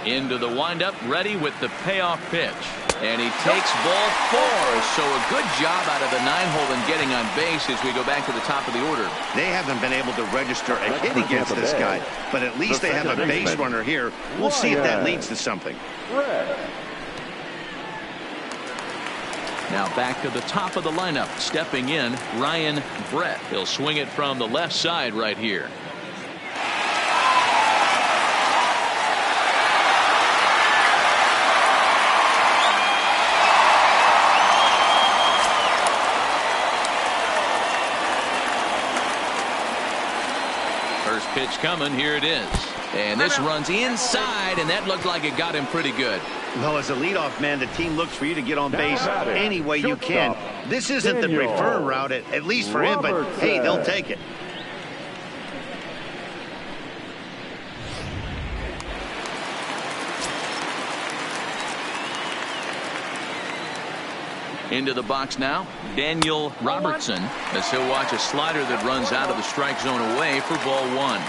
Speaker 1: Into the windup, ready with the payoff pitch. And he takes ball 4. So a good job out of the 9-hole in getting on base as we go back to the top of the order.
Speaker 2: They haven't been able to register a hit against this guy, but at least they have a base runner here. We'll see if that leads to something.
Speaker 1: Now back to the top of the lineup. Stepping in, Ryan Brett. He'll swing it from the left side right here. First pitch coming. Here it is. And this runs inside, and that looked like it got him pretty good.
Speaker 2: Well, as a leadoff man, the team looks for you to get on base any way you can. This isn't the preferred route, at least for him, but hey, they'll take it.
Speaker 1: Into the box now, Daniel Robertson, as he'll watch a slider that runs out of the strike zone away for ball 1.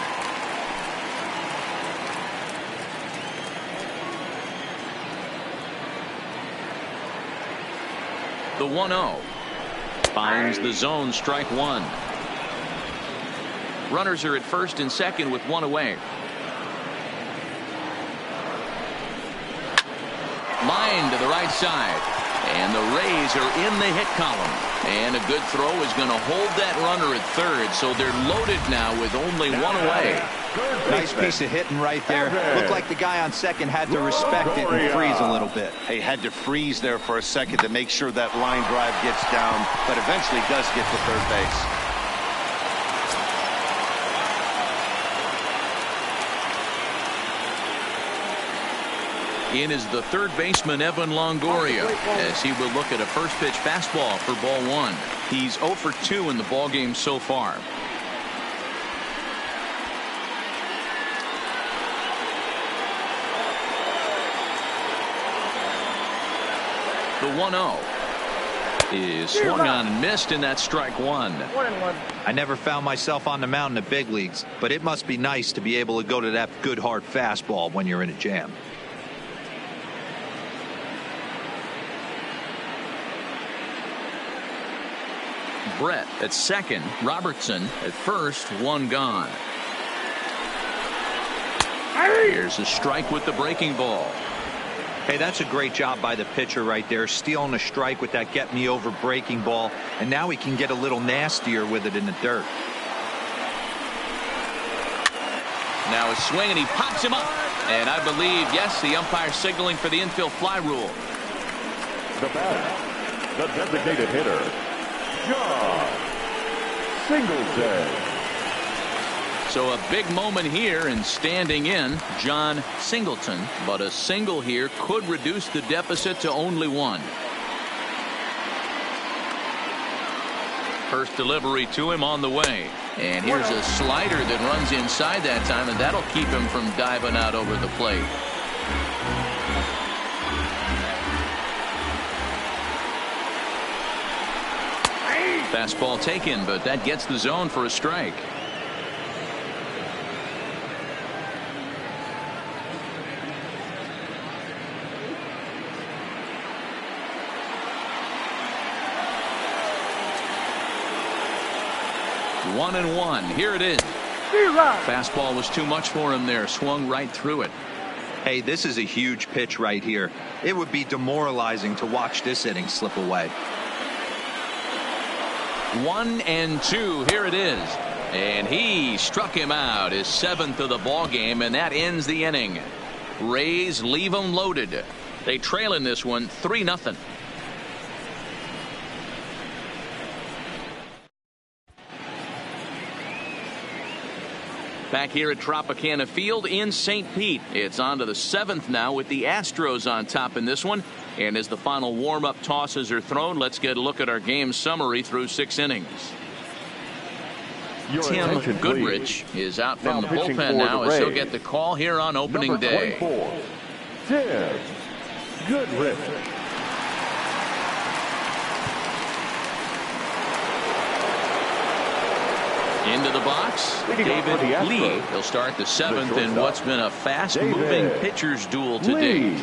Speaker 1: The 1-0 finds the zone, strike 1. Runners are at first and second with 1 away. Line to the right side, and the Rays are in the hit column, and a good throw is going to hold that runner at third, so they're loaded now with only 1 away.
Speaker 4: Nice piece of hitting right there. Looked like the guy on second had to respect it and freeze a little bit.
Speaker 2: He had to freeze there for a second to make sure that line drive gets down, but eventually does get to third base.
Speaker 1: In is the third baseman, Evan Longoria, as he will look at a first pitch fastball for ball 1. He's 0 for 2 in the ballgame so far. The 1-0 is swung on and missed, and that's strike 1.
Speaker 5: 1-1.
Speaker 4: I never found myself on the mound in the big leagues, but it must be nice to be able to go to that good hard fastball when you're in a jam.
Speaker 1: Brett at second, Robertson at first, 1 gone. Here's a strike with the breaking ball.
Speaker 4: Hey, that's a great job by the pitcher right there, stealing a strike with that get me over breaking ball, and now he can get a little nastier with it in the dirt.
Speaker 1: Now a swing, and he pops him up, and I believe, yes, the umpire signaling for the infield fly rule.
Speaker 3: The batter, the designated hitter, John Singleton.
Speaker 1: So a big moment here, and standing in, John Singleton. But a single here could reduce the deficit to only 1. First delivery to him on the way. And here's a slider that runs inside that time, and that'll keep him from diving out over the plate. Fastball taken, but that gets the zone for a strike. One and one. Here it is. Fastball was too much for him there. Swung right through it.
Speaker 4: Hey, this is a huge pitch right here. It would be demoralizing to watch this inning slip away.
Speaker 1: 1 and 2. Here it is. And he struck him out, his 7th of the ball game, and that ends the inning. Rays leave them loaded. They trail in this one 3-0. Back here at Tropicana Field in St. Pete. It's on to the 7th now with the Astros on top in this one. And as the final warm-up tosses are thrown, let's get a look at our game summary through 6 innings. Tim Goodrich is out from the bullpen now as he'll get the call here on opening day.
Speaker 3: Tim Goodrich.
Speaker 1: Into the box, David Lee. He'll start the 7th in what's been a fast-moving pitcher's duel to date.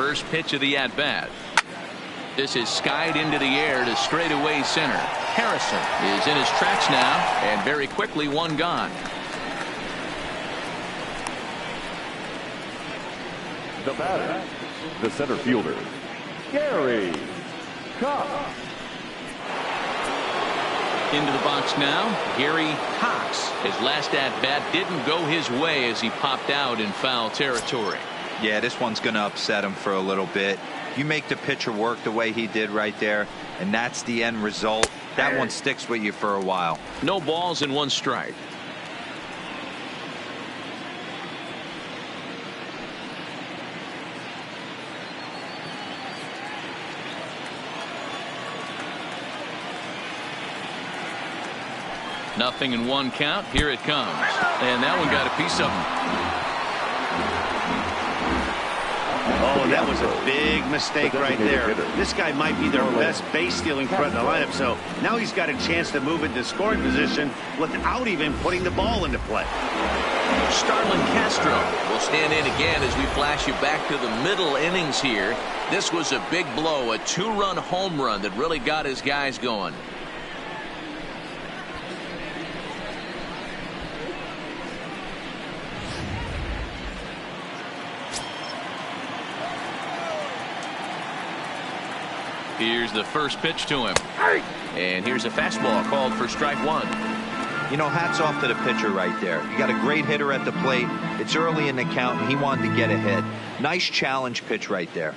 Speaker 1: First pitch of the at-bat. This is skied into the air to straightaway center. Harrison is in his tracks now, and very quickly one gone.
Speaker 3: The batter, the center fielder, Gary Cox.
Speaker 1: Into the box now, Gary Cox. His last at-bat didn't go his way as he popped out in foul territory.
Speaker 4: Yeah, this one's going to upset him for a little bit. You make the pitcher work the way he did right there, and that's the end result. That one sticks with you for a while.
Speaker 1: No balls and one strike. Nothing in one count. Here it comes. And that one got a piece of him.
Speaker 2: Oh, that was a big mistake right there. This guy might be their best base stealing threat in the lineup, so now he's got a chance to move into scoring position without even putting the ball into play.
Speaker 1: Starlin Castro will stand in again as we flash you back to the middle innings here. This was a big blow, a two-run home run that really got his guys going. Here's the first pitch to him. And here's a fastball called for strike one.
Speaker 4: You know, hats off to the pitcher right there. You got a great hitter at the plate. It's early in the count, and he wanted to get ahead. Nice challenge pitch right there.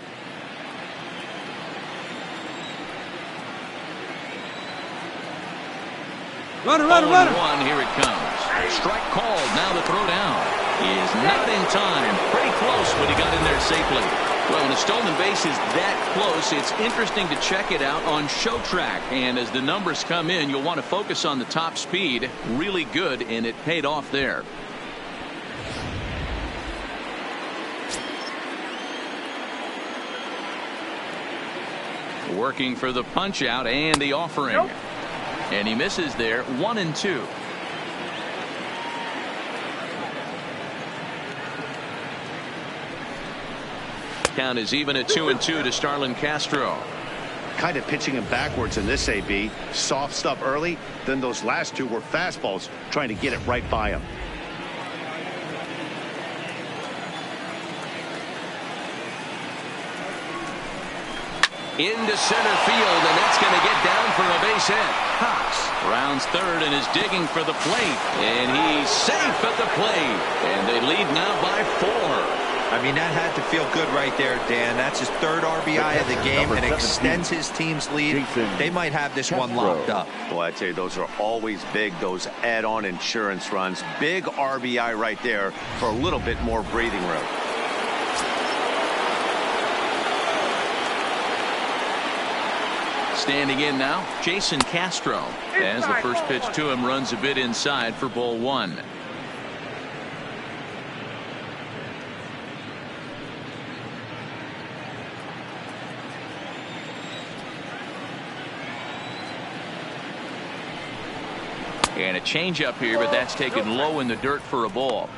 Speaker 1: Runner. One, here it comes. Strike called. Now the throw down is not in time. Pretty close, but he got in there safely. Well, when a stolen base is that close, it's interesting to check it out on Show Track. And as the numbers come in, you'll want to focus on the top speed. Really good, and it paid off there. Working for the punch out and the offering. Nope. And he misses there. 1-2. Count is even at 2-2 to Starlin Castro.
Speaker 2: Kind of pitching him backwards in this AB. Soft stuff early, then those last two were fastballs trying to get it right by him.
Speaker 1: Into center field, and that's going to get down for a base hit. Cox rounds third and is digging for the plate, and he's safe at the plate, and they lead now by 4.
Speaker 4: I mean, that had to feel good right there, Dan. That's his third RBI of the game and extends his team's lead. They might have this one locked up.
Speaker 2: Boy, I tell you, those are always big, those add-on insurance runs. Big RBI right there for a little bit more breathing room.
Speaker 1: Standing in now, Jason Castro. As the first pitch to him runs a bit inside for ball one. And a changeup here, but that's taken low in the dirt for a ball.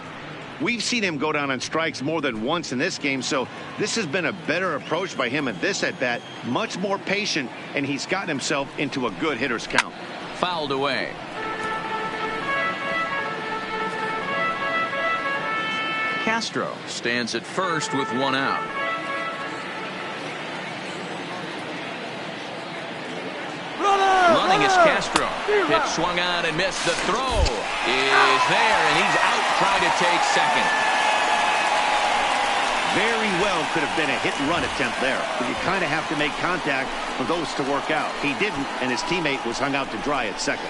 Speaker 2: We've seen him go down on strikes more than once in this game, so this has been a better approach by him at this at-bat. Much more patient, and he's gotten himself into a good hitter's count.
Speaker 1: Fouled away. Castro stands at first with one out. Running is Castro. Pitch swung out and missed. The throw is there, and he's out trying to take second.
Speaker 2: Very well could have been a hit-and-run attempt there, but you kind of have to make contact for those to work out. He didn't, and his teammate was hung out to dry at second.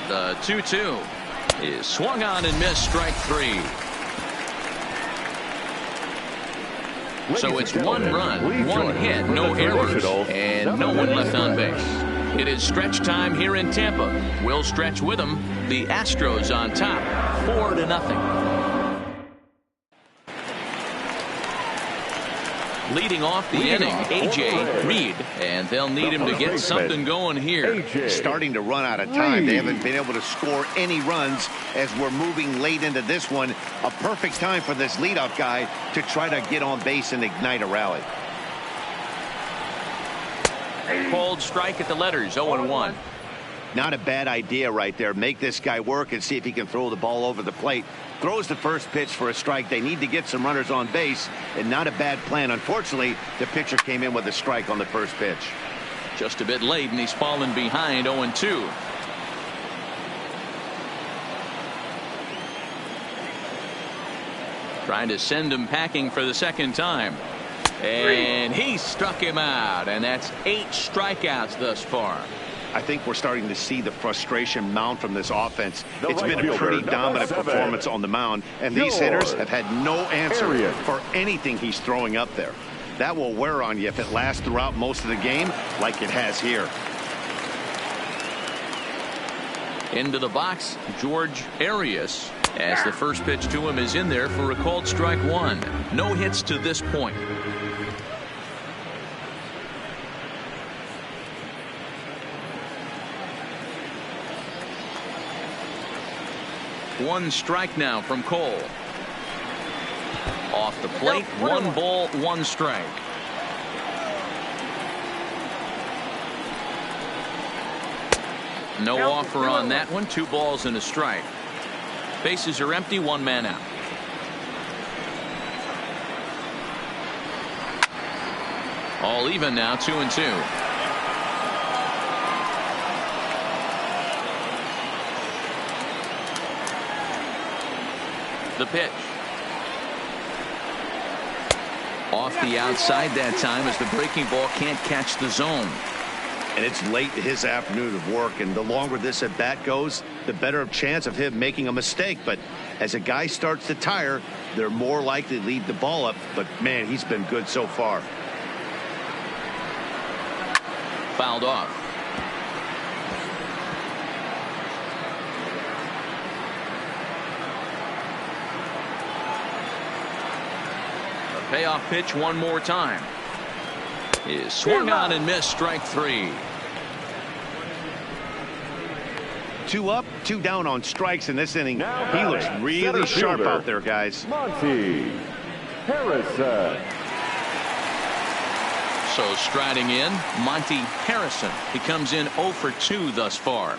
Speaker 1: The 2-2 is swung on and missed. Strike three. So it's one run, one hit, no errors, and no one left on base. It is stretch time here in Tampa. We'll stretch with them. The Astros on top, 4-0. Leading off the inning, A.J. Reed, and they'll need him to get something going here.
Speaker 2: Starting to run out of time. They haven't been able to score any runs as we're moving late into this one. A perfect time for this leadoff guy to try to get on base and ignite a rally.
Speaker 1: Called strike at the letters, 0-1.
Speaker 2: Not a bad idea right there. Make this guy work and see if he can throw the ball over the plate. Throws the first pitch for a strike. They need to get some runners on base, and not a bad plan. Unfortunately, the pitcher came in with a strike on the first pitch.
Speaker 1: Just a bit late, and he's fallen behind, 0-2. Trying to send him packing for the second time. And he struck him out, and that's 8 strikeouts thus far.
Speaker 2: I think we're starting to see the frustration mount from this offense. It's been a pretty dominant performance on the mound, and these hitters have had no answer for anything he's throwing up there. That will wear on you if it lasts throughout most of the game like it has here.
Speaker 1: Into the box, George Arias, as the first pitch to him is in there for a called strike 1. No hits to this point. One strike now from Cole. Off the plate, 1 ball, 1 strike. No offer on that one. 2 balls and a strike. Bases are empty, 1 man out. All even now, 2-2. The pitch. Off the outside that time as the breaking ball can't catch the zone.
Speaker 2: And it's late in his afternoon of work, and the longer this at bat goes, the better chance of him making a mistake. But as a guy starts to tire, they're more likely to leave the ball up. But man, he's been good so far.
Speaker 1: Fouled off. Payoff pitch one more time. Is swung on and missed, strike 3.
Speaker 2: 2 up, 2 down on strikes in this inning. He looks really sharp out there, guys.
Speaker 3: Monty Harrison.
Speaker 1: So striding in, Monty Harrison. He comes in 0 for 2 thus far.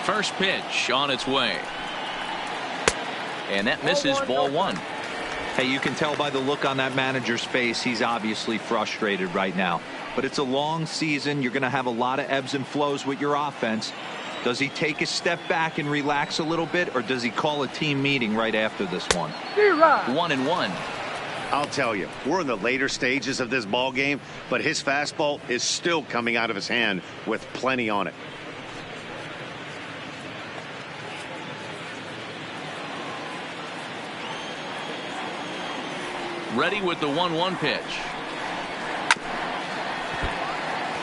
Speaker 1: First pitch on its way. And that misses, ball 1.
Speaker 4: Hey, you can tell by the look on that manager's face, he's obviously frustrated right now. But it's a long season. You're going to have a lot of ebbs and flows with your offense. Does he take a step back and relax a little bit, or does he call a team meeting right after this one?
Speaker 1: 1-1.
Speaker 2: I'll tell you, we're in the later stages of this ball game, but his fastball is still coming out of his hand with plenty on it.
Speaker 1: Ready with the 1-1 pitch.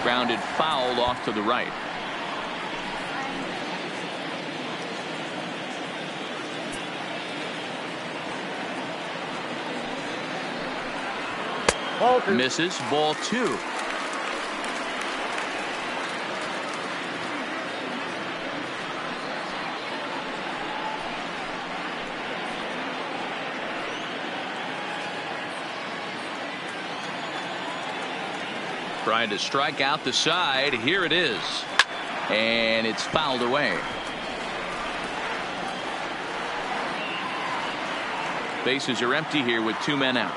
Speaker 1: Grounded foul off to the right. Misses, ball 2. Trying to strike out the side. Here it is. And it's fouled away. Bases are empty here with 2 men out.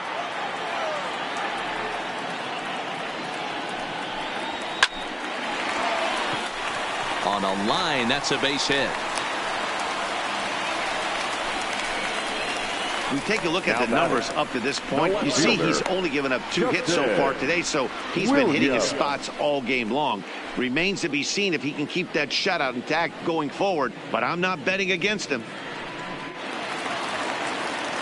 Speaker 1: On a line, that's a base hit.
Speaker 2: We take a look at the numbers up to this point. You see he's only given up 2 hits so far today, so he's been hitting his spots all game long. Remains to be seen if he can keep that shutout intact going forward, but I'm not betting against him.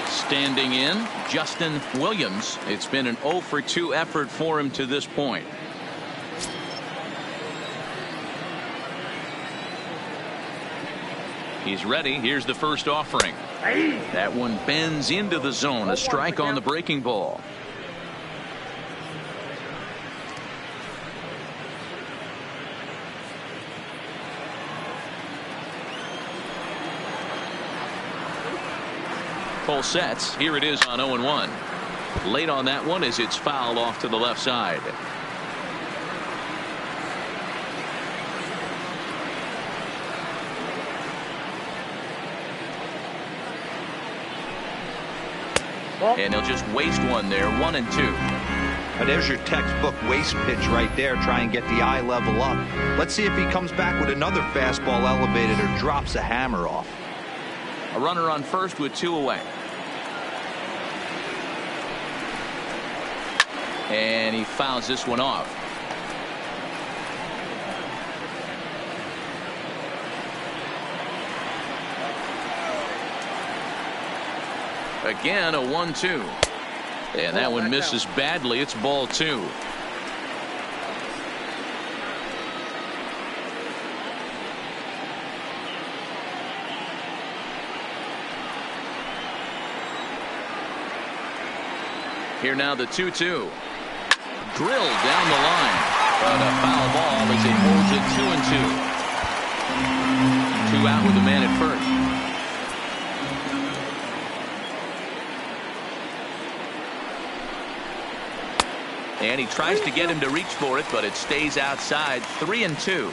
Speaker 1: Standing in, Justin Williams. It's been an 0 for 2 effort for him to this point. He's ready. Here's the first offering. That one bends into the zone. A strike on the breaking ball. Full sets. Here it is on 0-1. Late on that one as it's fouled off to the left side. And he'll just waste one there. 1-2.
Speaker 4: There's your textbook waste pitch right there. Try and get the eye level up. Let's see if he comes back with another fastball elevated or drops a hammer off.
Speaker 1: A runner on first with 2 away. And he fouls this one off. Again, a 1-2. And that one misses badly. It's ball 2. Here now the 2-2. Drilled down the line. But a foul ball as he holds it 2-2. 2 out with a man at first. And he tries to get him to reach for it, but it stays outside. 3-2.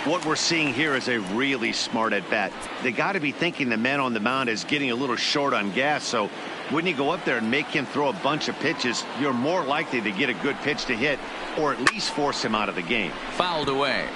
Speaker 2: What we're seeing here is a really smart at bat. They got to be thinking the man on the mound is getting a little short on gas. So when you go up there and make him throw a bunch of pitches, you're more likely to get a good pitch to hit or at least force him out of the game.
Speaker 1: Fouled away.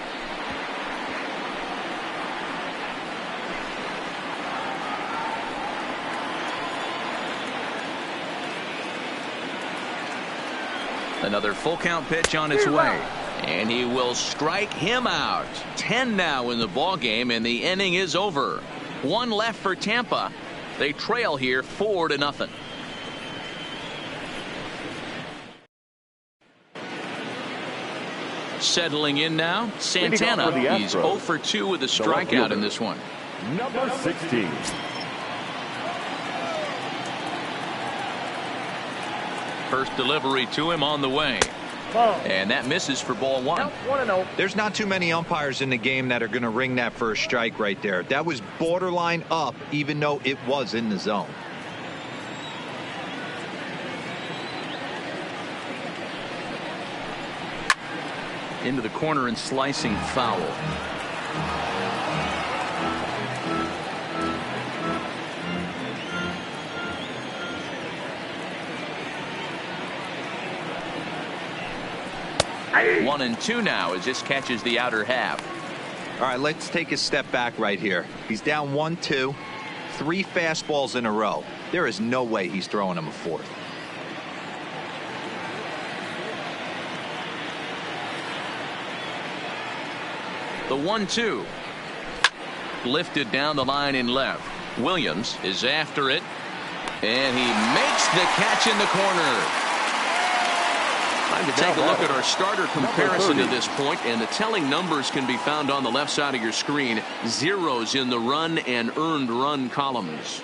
Speaker 1: Another full count pitch on its way. And he will strike him out. 10 now in the ball game, and the inning is over. 1 left for Tampa. They trail here 4-0. Settling in now, Santana. He's 0 for 2 with a strikeout in this one.
Speaker 3: Number 16.
Speaker 1: First delivery to him on the way. And that misses for ball 1.
Speaker 4: There's not too many umpires in the game that are going to ring that first strike right there. That was borderline up, even though it was in the zone.
Speaker 1: Into the corner and slicing foul. One and 2 now as this catches the outer half.
Speaker 4: All right, let's take a step back right here. He's down 1-2, 3 fastballs in a row. There is no way he's throwing him a fourth.
Speaker 1: The 1-2 lifted down the line in left. Williams is after it, and he makes the catch in the corner. Time to take a look at our starter comparison to this point, and the telling numbers can be found on the left side of your screen. Zeros in the run and earned run columns.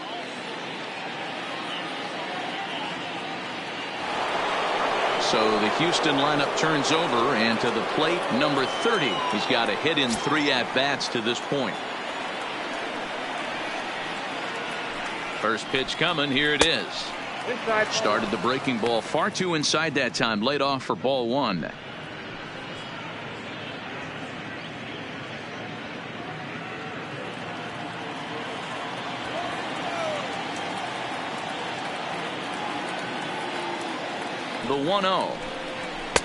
Speaker 1: So the Houston lineup turns over, and to the plate, number 30. He's got a hit in 3 at-bats to this point. First pitch coming. Here it is. Started the breaking ball far too inside that time. Laid off for ball 1. The 1-0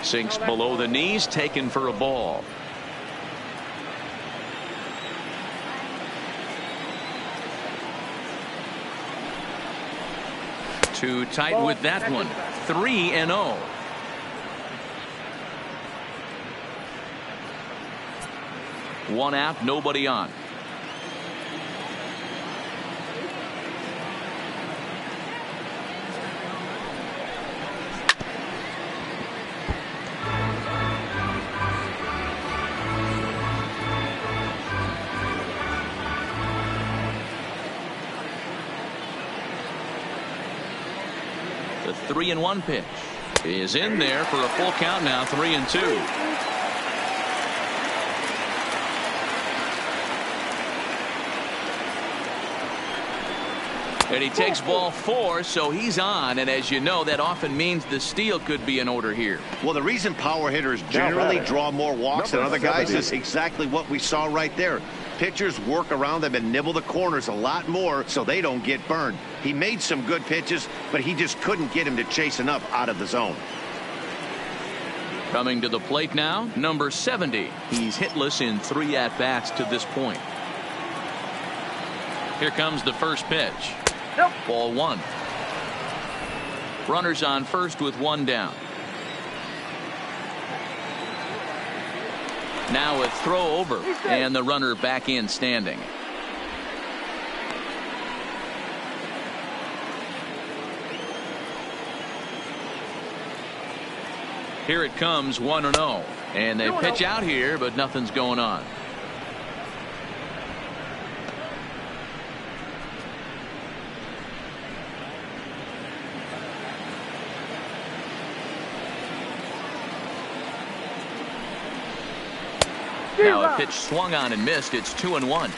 Speaker 1: sinks below the knees, taken for a ball. Too tight with that one. 3-0. One out, nobody on. The 3-1 pitch is in there for a full count now. 3-2. And he takes ball 4, so he's on. And as you know, that often means the steal could be in order here.
Speaker 2: Well, the reason power hitters generally draw more walks than other guys is exactly what we saw right there. Pitchers work around them and nibble the corners a lot more so they don't get burned. He made some good pitches, but he just couldn't get him to chase enough out of the zone.
Speaker 1: Coming to the plate now, number 70. He's hitless in 3 at-bats to this point. Here comes the first pitch.
Speaker 5: Nope.
Speaker 1: Ball 1. Runners on first with 1 down. Now a throw over, and the runner back in standing. Here it comes, 1-0, and they pitch out here, but nothing's going on. Now a pitch swung on and missed. It's 2-1.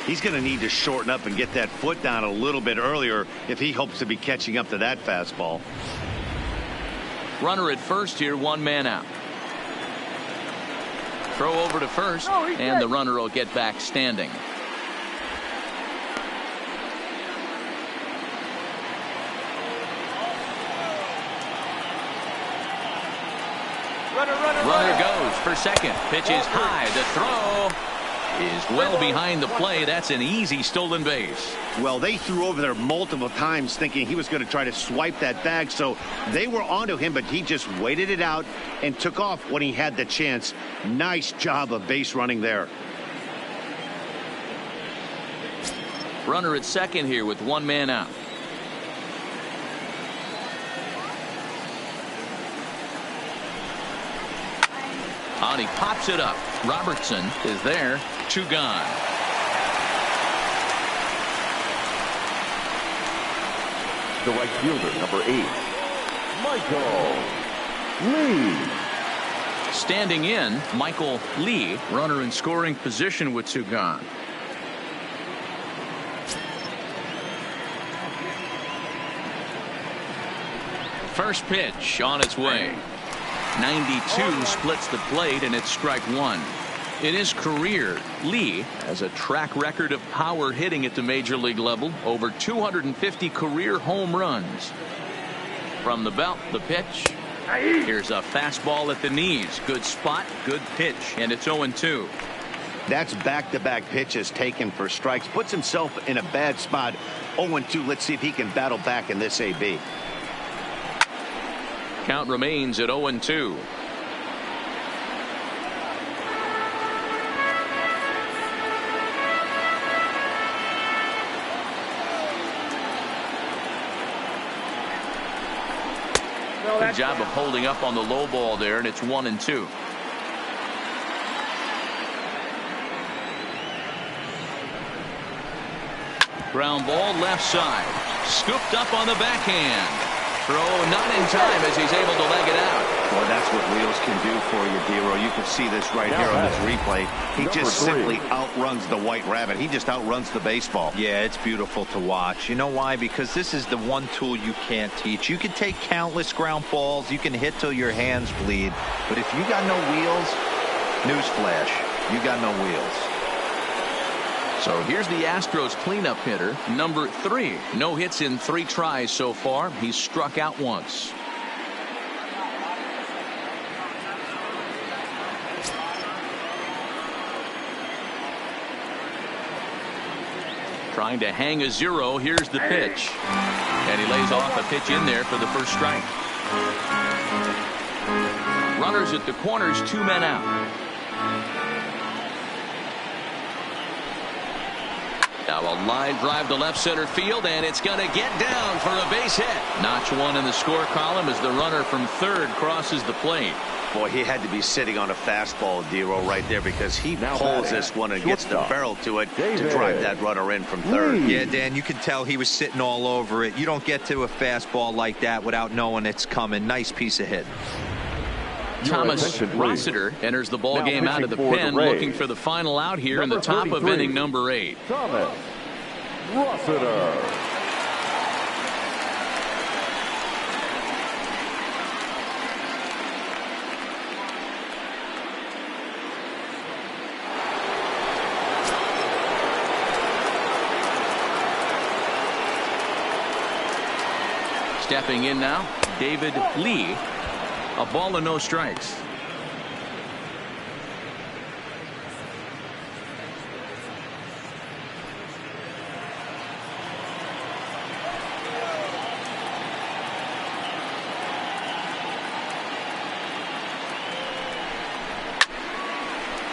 Speaker 2: He's going to need to shorten up and get that foot down a little bit earlier if he hopes to be catching up to that fastball.
Speaker 1: Runner at first here, 1 man out. Throw over to first, and the runner will get back standing. Runner goes for second. Pitch is high. The throw is well behind the play. That's an easy stolen base.
Speaker 2: Well, they threw over there multiple times thinking he was going to try to swipe that bag, so they were onto him, but he just waited it out and took off when he had the chance. Nice job of base running there.
Speaker 1: Runner at second here with 1 man out. And he pops it up. Robertson is there. 2 gone.
Speaker 3: The right fielder, number 8, Michael Lee.
Speaker 1: Standing in, Michael Lee, runner in scoring position with 2 gone. First pitch on its way. 92 splits the plate, and it's strike 1. In his career, Lee has a track record of power hitting at the major league level. Over 250 career home runs. From the belt, the pitch. Here's a fastball at the knees. Good spot, good pitch, and it's 0-2.
Speaker 2: That's back-to-back pitches taken for strikes. Puts himself in a bad spot. 0-2. Let's see if he can battle back in this AB.
Speaker 1: Count remains at 0-2. Good job of holding up on the low ball there, and it's 1-2. Ground ball left side. Scooped up on the backhand. Throw not in time as he's able to leg it out.
Speaker 2: Well, that's what wheels can do for you, D-Row. You can see this right here on this replay. He just simply outruns the white rabbit. He just outruns the baseball.
Speaker 4: Yeah, it's beautiful to watch. You know why? Because this is the one tool you can't teach. You can take countless ground balls. You can hit till your hands bleed. But if you got no wheels, newsflash, you got no wheels.
Speaker 1: So here's the Astros cleanup hitter, number 3. No hits in 3 tries so far. He's struck out once. Trying to hang a 0. Here's the pitch. And he lays off a pitch in there for the first strike. Runners at the corners, 2 men out. Now a line drive to left center field, and it's going to get down for a base hit. Notch one in the score column as the runner from third crosses the plate.
Speaker 2: Boy, he had to be sitting on a fastball, Dero, right there, because he pulls this one and gets the barrel to it to drive that runner in from third.
Speaker 4: Yeah, Dan, you can tell he was sitting all over it. You don't get to a fastball like that without knowing it's coming. Nice piece of hit.
Speaker 1: Thomas Rossiter enters the ball game out of the pen, looking for the final out here in the top of inning number 8.
Speaker 3: Thomas Rossiter.
Speaker 1: Stepping in now, David Lee. A ball and no strikes.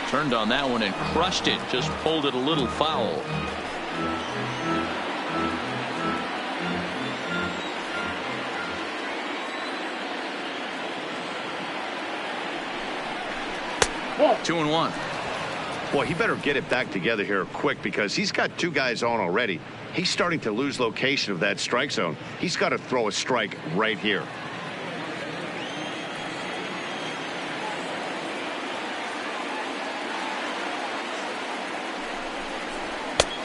Speaker 1: Turned on that one and crushed it. Just pulled it a little foul. Two and one.
Speaker 2: Boy, he better get it back together here quick because he's got 2 guys on already. He's starting to lose location of that strike zone. He's got to throw a strike right here.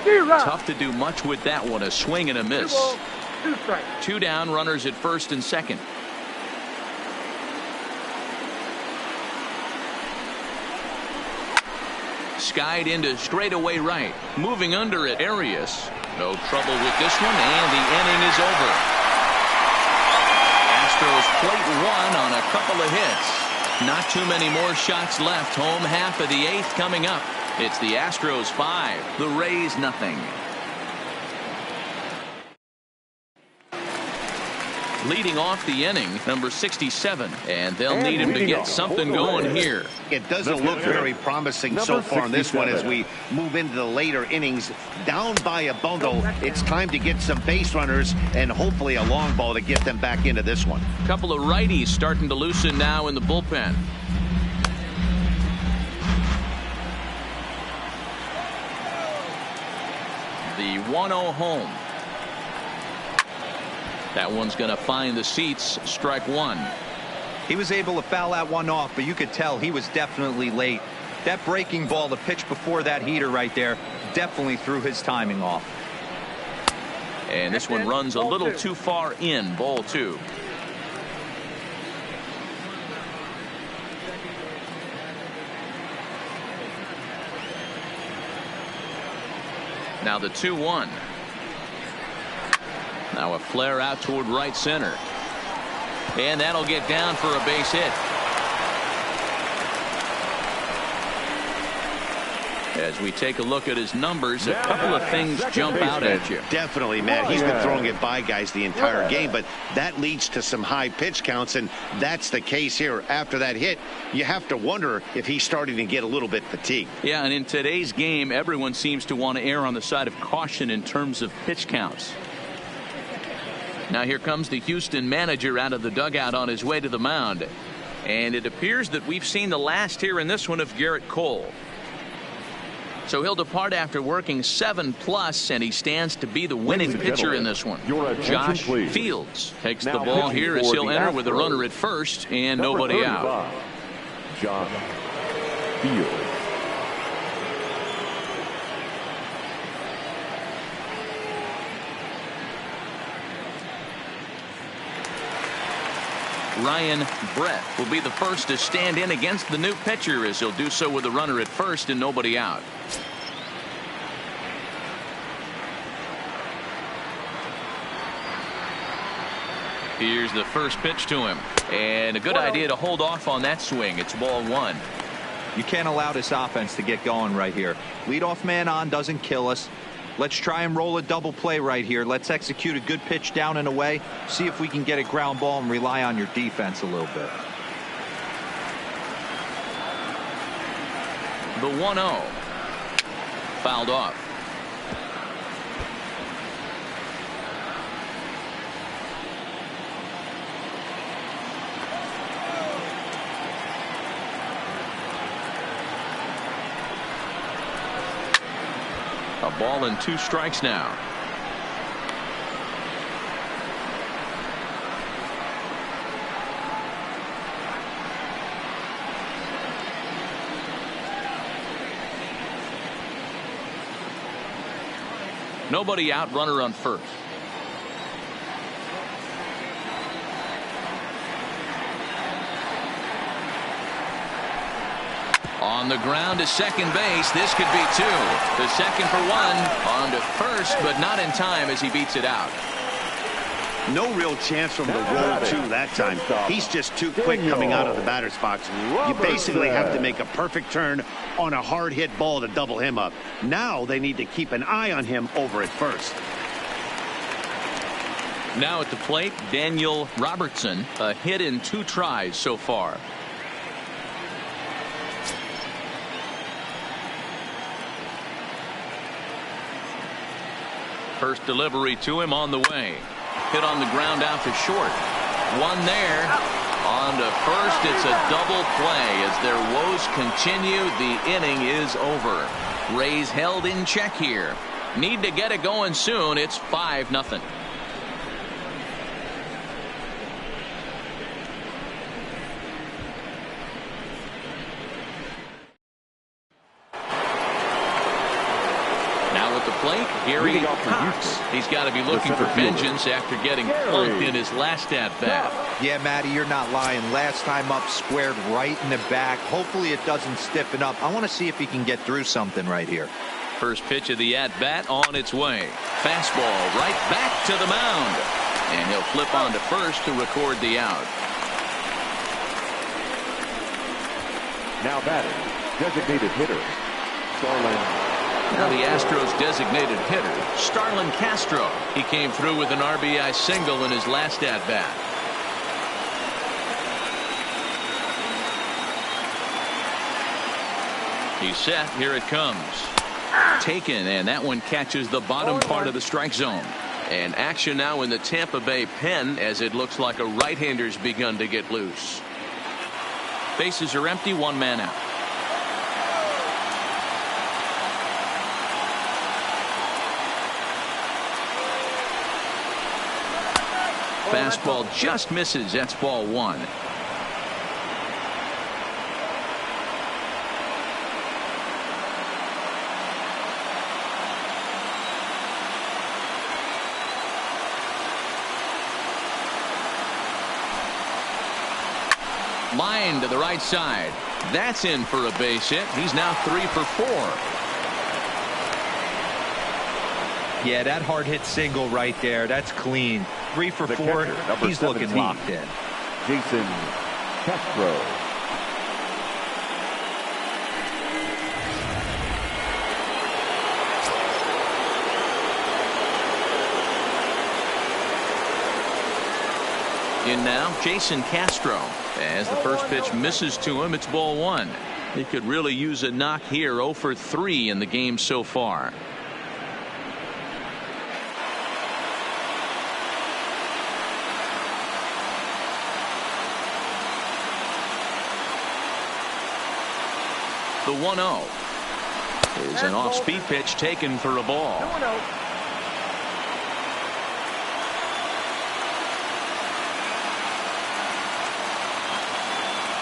Speaker 1: Tough to do much with that one. A swing and a miss.
Speaker 5: 2 strikes.
Speaker 1: 2 down, runners at first and second. Skied into straightaway right. Moving under it, Arias. No trouble with this one, and the inning is over. Astros plate 1 on a couple of hits. Not too many more shots left. Home half of the 8th coming up. It's the Astros 5, the Rays nothing. Leading off the inning, number 67, and they'll need him to get something going here.
Speaker 2: It doesn't look very promising so far in this one as we move into the later innings. Down by a bundle, it's time to get some base runners and hopefully a long ball to get them back into this one.
Speaker 1: A couple of righties starting to loosen now in the bullpen. The 1-0 home. That one's going to find the seats. Strike 1.
Speaker 4: He was able to foul that one off, but you could tell he was definitely late. That breaking ball, the pitch before that heater right there, definitely threw his timing off.
Speaker 1: And this one runs a little too far in. Ball 2. Now the 2-1. Now a flare out toward right center. And that'll get down for a base hit. As we take a look at his numbers, a couple of things jump out at you.
Speaker 2: Definitely, Matt. He's been throwing it by guys the entire game, but that leads to some high pitch counts, and that's the case here. After that hit, you have to wonder if he's starting to get a little bit fatigued.
Speaker 1: Yeah, and in today's game, everyone seems to want to err on the side of caution in terms of pitch counts. Now here comes the Houston manager out of the dugout on his way to the mound. And it appears that we've seen the last here in this one of Garrett Cole. So he'll depart after working 7+, and he stands to be the winning pitcher in this one. Josh Fields takes the ball here as he'll enter with a runner at first and nobody out.
Speaker 3: Josh Fields.
Speaker 1: Ryan Brett will be the first to stand in against the new pitcher as he'll do so with a runner at first and nobody out. Here's the first pitch to him, and a good idea to hold off on that swing. It's ball 1.
Speaker 4: You can't allow this offense to get going right here. Leadoff man on doesn't kill us. Let's try and roll a double play right here. Let's execute a good pitch down and away. See if we can get a ground ball and rely on your defense a little bit. The 1-0. Fouled off.
Speaker 1: Ball and 2 strikes now. Nobody out, runner on first. On the ground to second base. This could be 2. The second for 1. On to first, but not in time as he beats it out.
Speaker 2: No real chance from the roll 2 that time. He's just too quick coming out of the batter's box. You basically have to make a perfect turn on a hard hit ball to double him up. Now they need to keep an eye on him over at first.
Speaker 1: Now at the plate, Daniel Robertson, a hit in 2 tries so far. First delivery to him on the way. Hit on the ground out to short. 1 there. On to first. It's a double play as their woes continue. The inning is over. Rays held in check here. Need to get it going soon. It's 5-0. Plate, Gary Cox. He's got to be looking for vengeance after getting plunked in his last at-bat.
Speaker 4: Yeah, Matty, you're not lying. Last time up, squared right in the back. Hopefully it doesn't stiffen up. I want to see if he can get through something right here.
Speaker 1: First pitch of the at-bat on its way. Fastball right back to the mound. And he'll flip on to first to record the out.
Speaker 3: Now batting, designated hitter, Starlin.
Speaker 1: Now the Astros designated hitter, Starlin Castro. He came through with an RBI single in his last at-bat. He's set. Here it comes. Taken, and that one catches the bottom part of the strike zone. And action now in the Tampa Bay pen as it looks like a right-hander's begun to get loose. Bases are empty, 1 man out. Fastball just misses. That's ball 1. Line to the right side. That's in for a base hit. He's now 3 for 4.
Speaker 4: Yeah, that hard hit single right there. That's clean. 3 for 4. He's looking locked in.
Speaker 3: Jason Castro.
Speaker 1: In now, Jason Castro. As the first pitch misses to him, it's ball 1. He could really use a knock here. 0 for 3 in the game so far. The 1-0 is an off-speed pitch taken for a ball.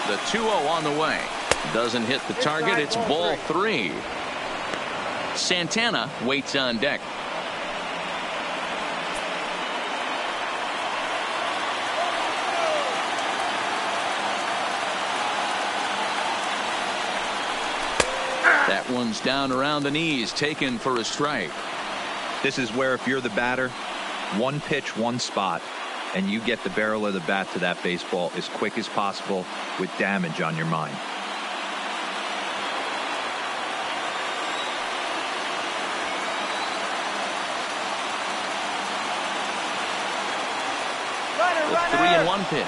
Speaker 1: The 2-0 on the way. Doesn't hit the target. It's ball 3. Santana waits on deck. That one's down around the knees, taken for a strike.
Speaker 4: This is where if you're the batter, 1 pitch, 1 spot, and you get the barrel of the bat to that baseball as quick as possible with damage on your mind.
Speaker 1: The 3-1 pitch.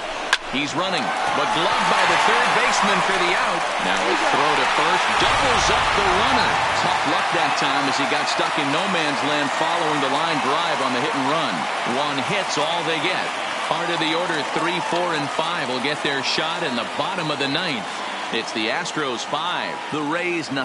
Speaker 1: He's running, but gloved by the third baseman for the out. Now a throw to first, doubles up the runner. Tough luck that time as he got stuck in no man's land following the line drive on the hit and run. 1 hit's all they get. Part of the order, 3, 4, and 5 will get their shot in the bottom of the 9th. It's the Astros 5, the Rays 0.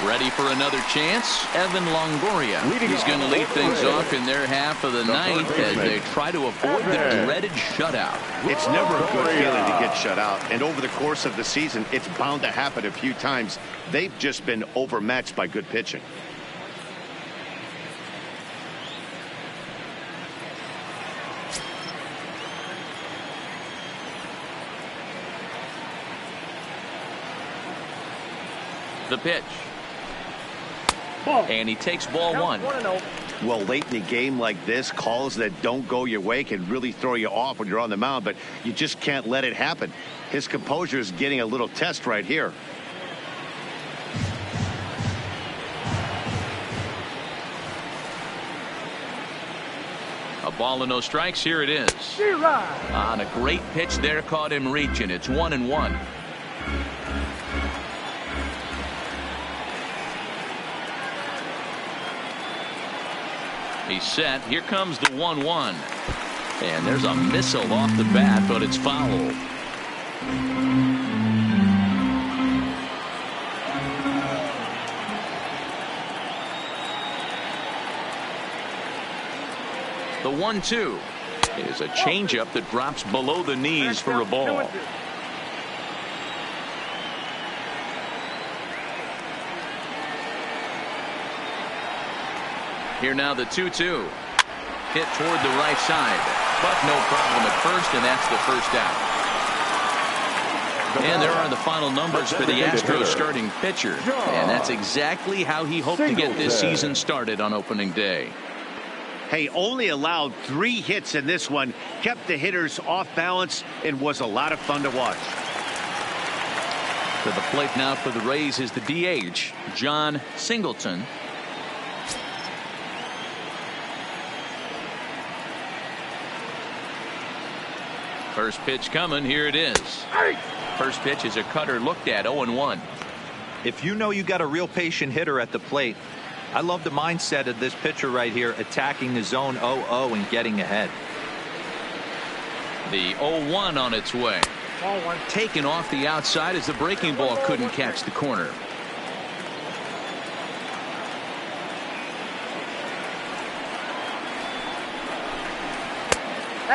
Speaker 1: Ready for another chance? Evan Longoria. He's going to lead things off in their half of the ninth as they try to avoid the dreaded shutout.
Speaker 2: It's never a good feeling to get shut out, and over the course of the season, it's bound to happen a few times. They've just been overmatched by good pitching.
Speaker 1: The pitch. And he takes ball one.
Speaker 2: Well, late in a game like this, calls that don't go your way can really throw you off when you're on the mound, but you just can't let it happen. His composure is getting a little test right here.
Speaker 1: A ball and no strikes. Here it is. On a great pitch there, caught him reaching. It's 1-1. He's set. Here comes the 1-1. And there's a missile off the bat, but it's foul. The 1-2 is a changeup that drops below the knees for a ball. Here now the 2-2. Hit toward the right side, but no problem at first, and that's the first out. And there are the final numbers for the Astros starting pitcher, and that's exactly how he hoped to get this season started on opening day.
Speaker 2: Hey, only allowed 3 hits in this one, kept the hitters off balance, and was a lot of fun to watch.
Speaker 1: To the plate now for the Rays is the DH, John Singleton. First pitch coming. Here it is. First pitch is a cutter looked at. 0-1.
Speaker 4: If you know you got a real patient hitter at the plate, I love the mindset of this pitcher right here, attacking the zone 0-0 and getting ahead.
Speaker 1: The 0-1 on its way. Taken off the outside as the breaking ball couldn't catch the corner.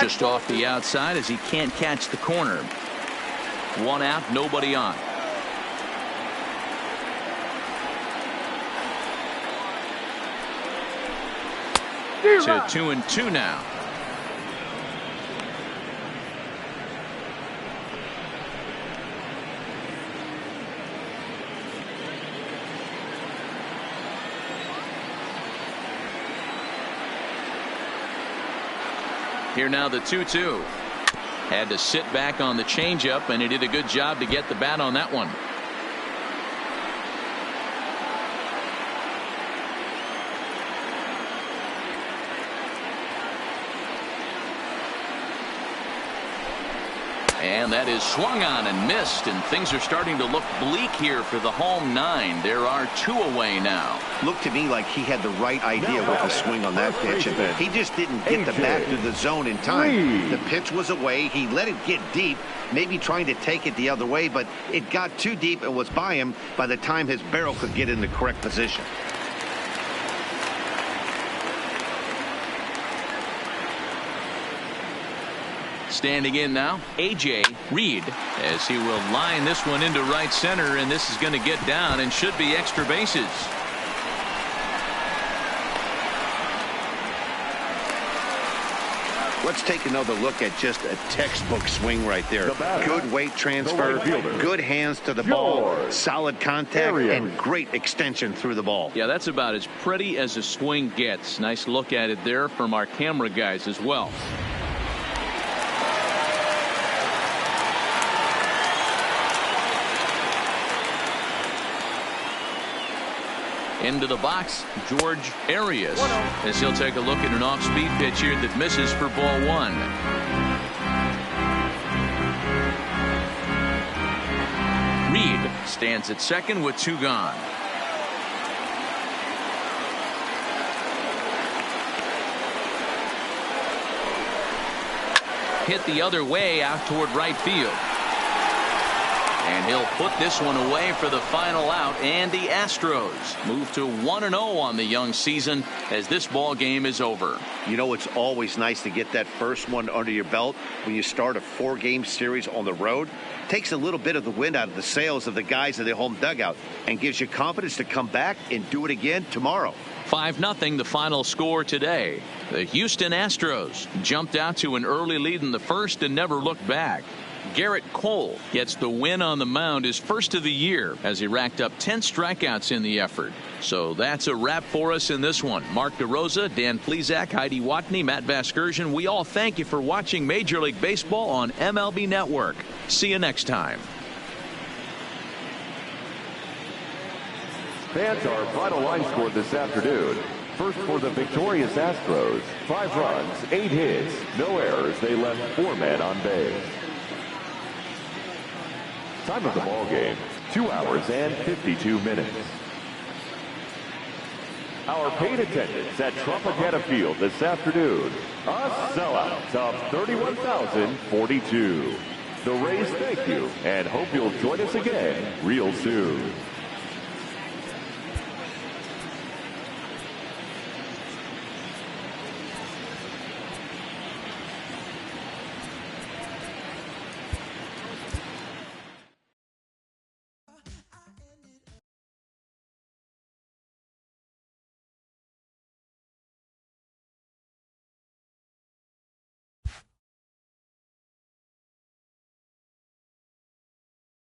Speaker 1: Just off the outside as he can't catch the corner. 1 out, nobody on. To 2-2 now. Here now the 2-2. Had to sit back on the changeup, and he did a good job to get the bat on that one. And that is swung on and missed, and things are starting to look bleak here for the home 9. There are 2 away now.
Speaker 2: Looked to me like he had the right idea with the swing on that pitch, and he just didn't get the bat to the zone in time. The pitch was away. He let it get deep, maybe trying to take it the other way, but it got too deep and was by him by the time his barrel could get in the correct position.
Speaker 1: Standing in now, A.J. Reed, as he will line this one into right center, and this is going to get down and should be extra bases.
Speaker 2: Let's take another look at just a textbook swing right there. Good weight transfer, good hands to the ball, solid contact, and great extension through the ball.
Speaker 1: Yeah, that's about as pretty as a swing gets. Nice look at it there from our camera guys as well. Into the box, George Arias, as he'll take a look at an off-speed pitch here that misses for ball 1. Reed stands at second with 2 gone. Hit the other way out toward right field. And he'll put this one away for the final out, and the Astros move to 1-0 on the young season as this ball game is over.
Speaker 2: You know, it's always nice to get that first one under your belt when you start a 4-game series on the road. Takes a little bit of the wind out of the sails of the guys in the home dugout and gives you confidence to come back and do it again tomorrow.
Speaker 1: 5-0 the final score today. The Houston Astros jumped out to an early lead in the first and never looked back. Garrett Cole gets the win on the mound, his first of the year, as he racked up 10 strikeouts in the effort. So that's a wrap for us in this one. Mark DeRosa, Dan Plesac, Heidi Watney, Matt Vasgersian, we all thank you for watching Major League Baseball on MLB Network. See you next time.
Speaker 3: Fans, our final line score this afternoon. First for the victorious Astros, 5 runs, 8 hits, no errors. They left 4 men on base. Time of the ball game, 2 hours and 52 minutes. Our paid attendance at Tropicana Field this afternoon, a sellout of 31,042. The Rays thank you and hope you'll join us again real soon.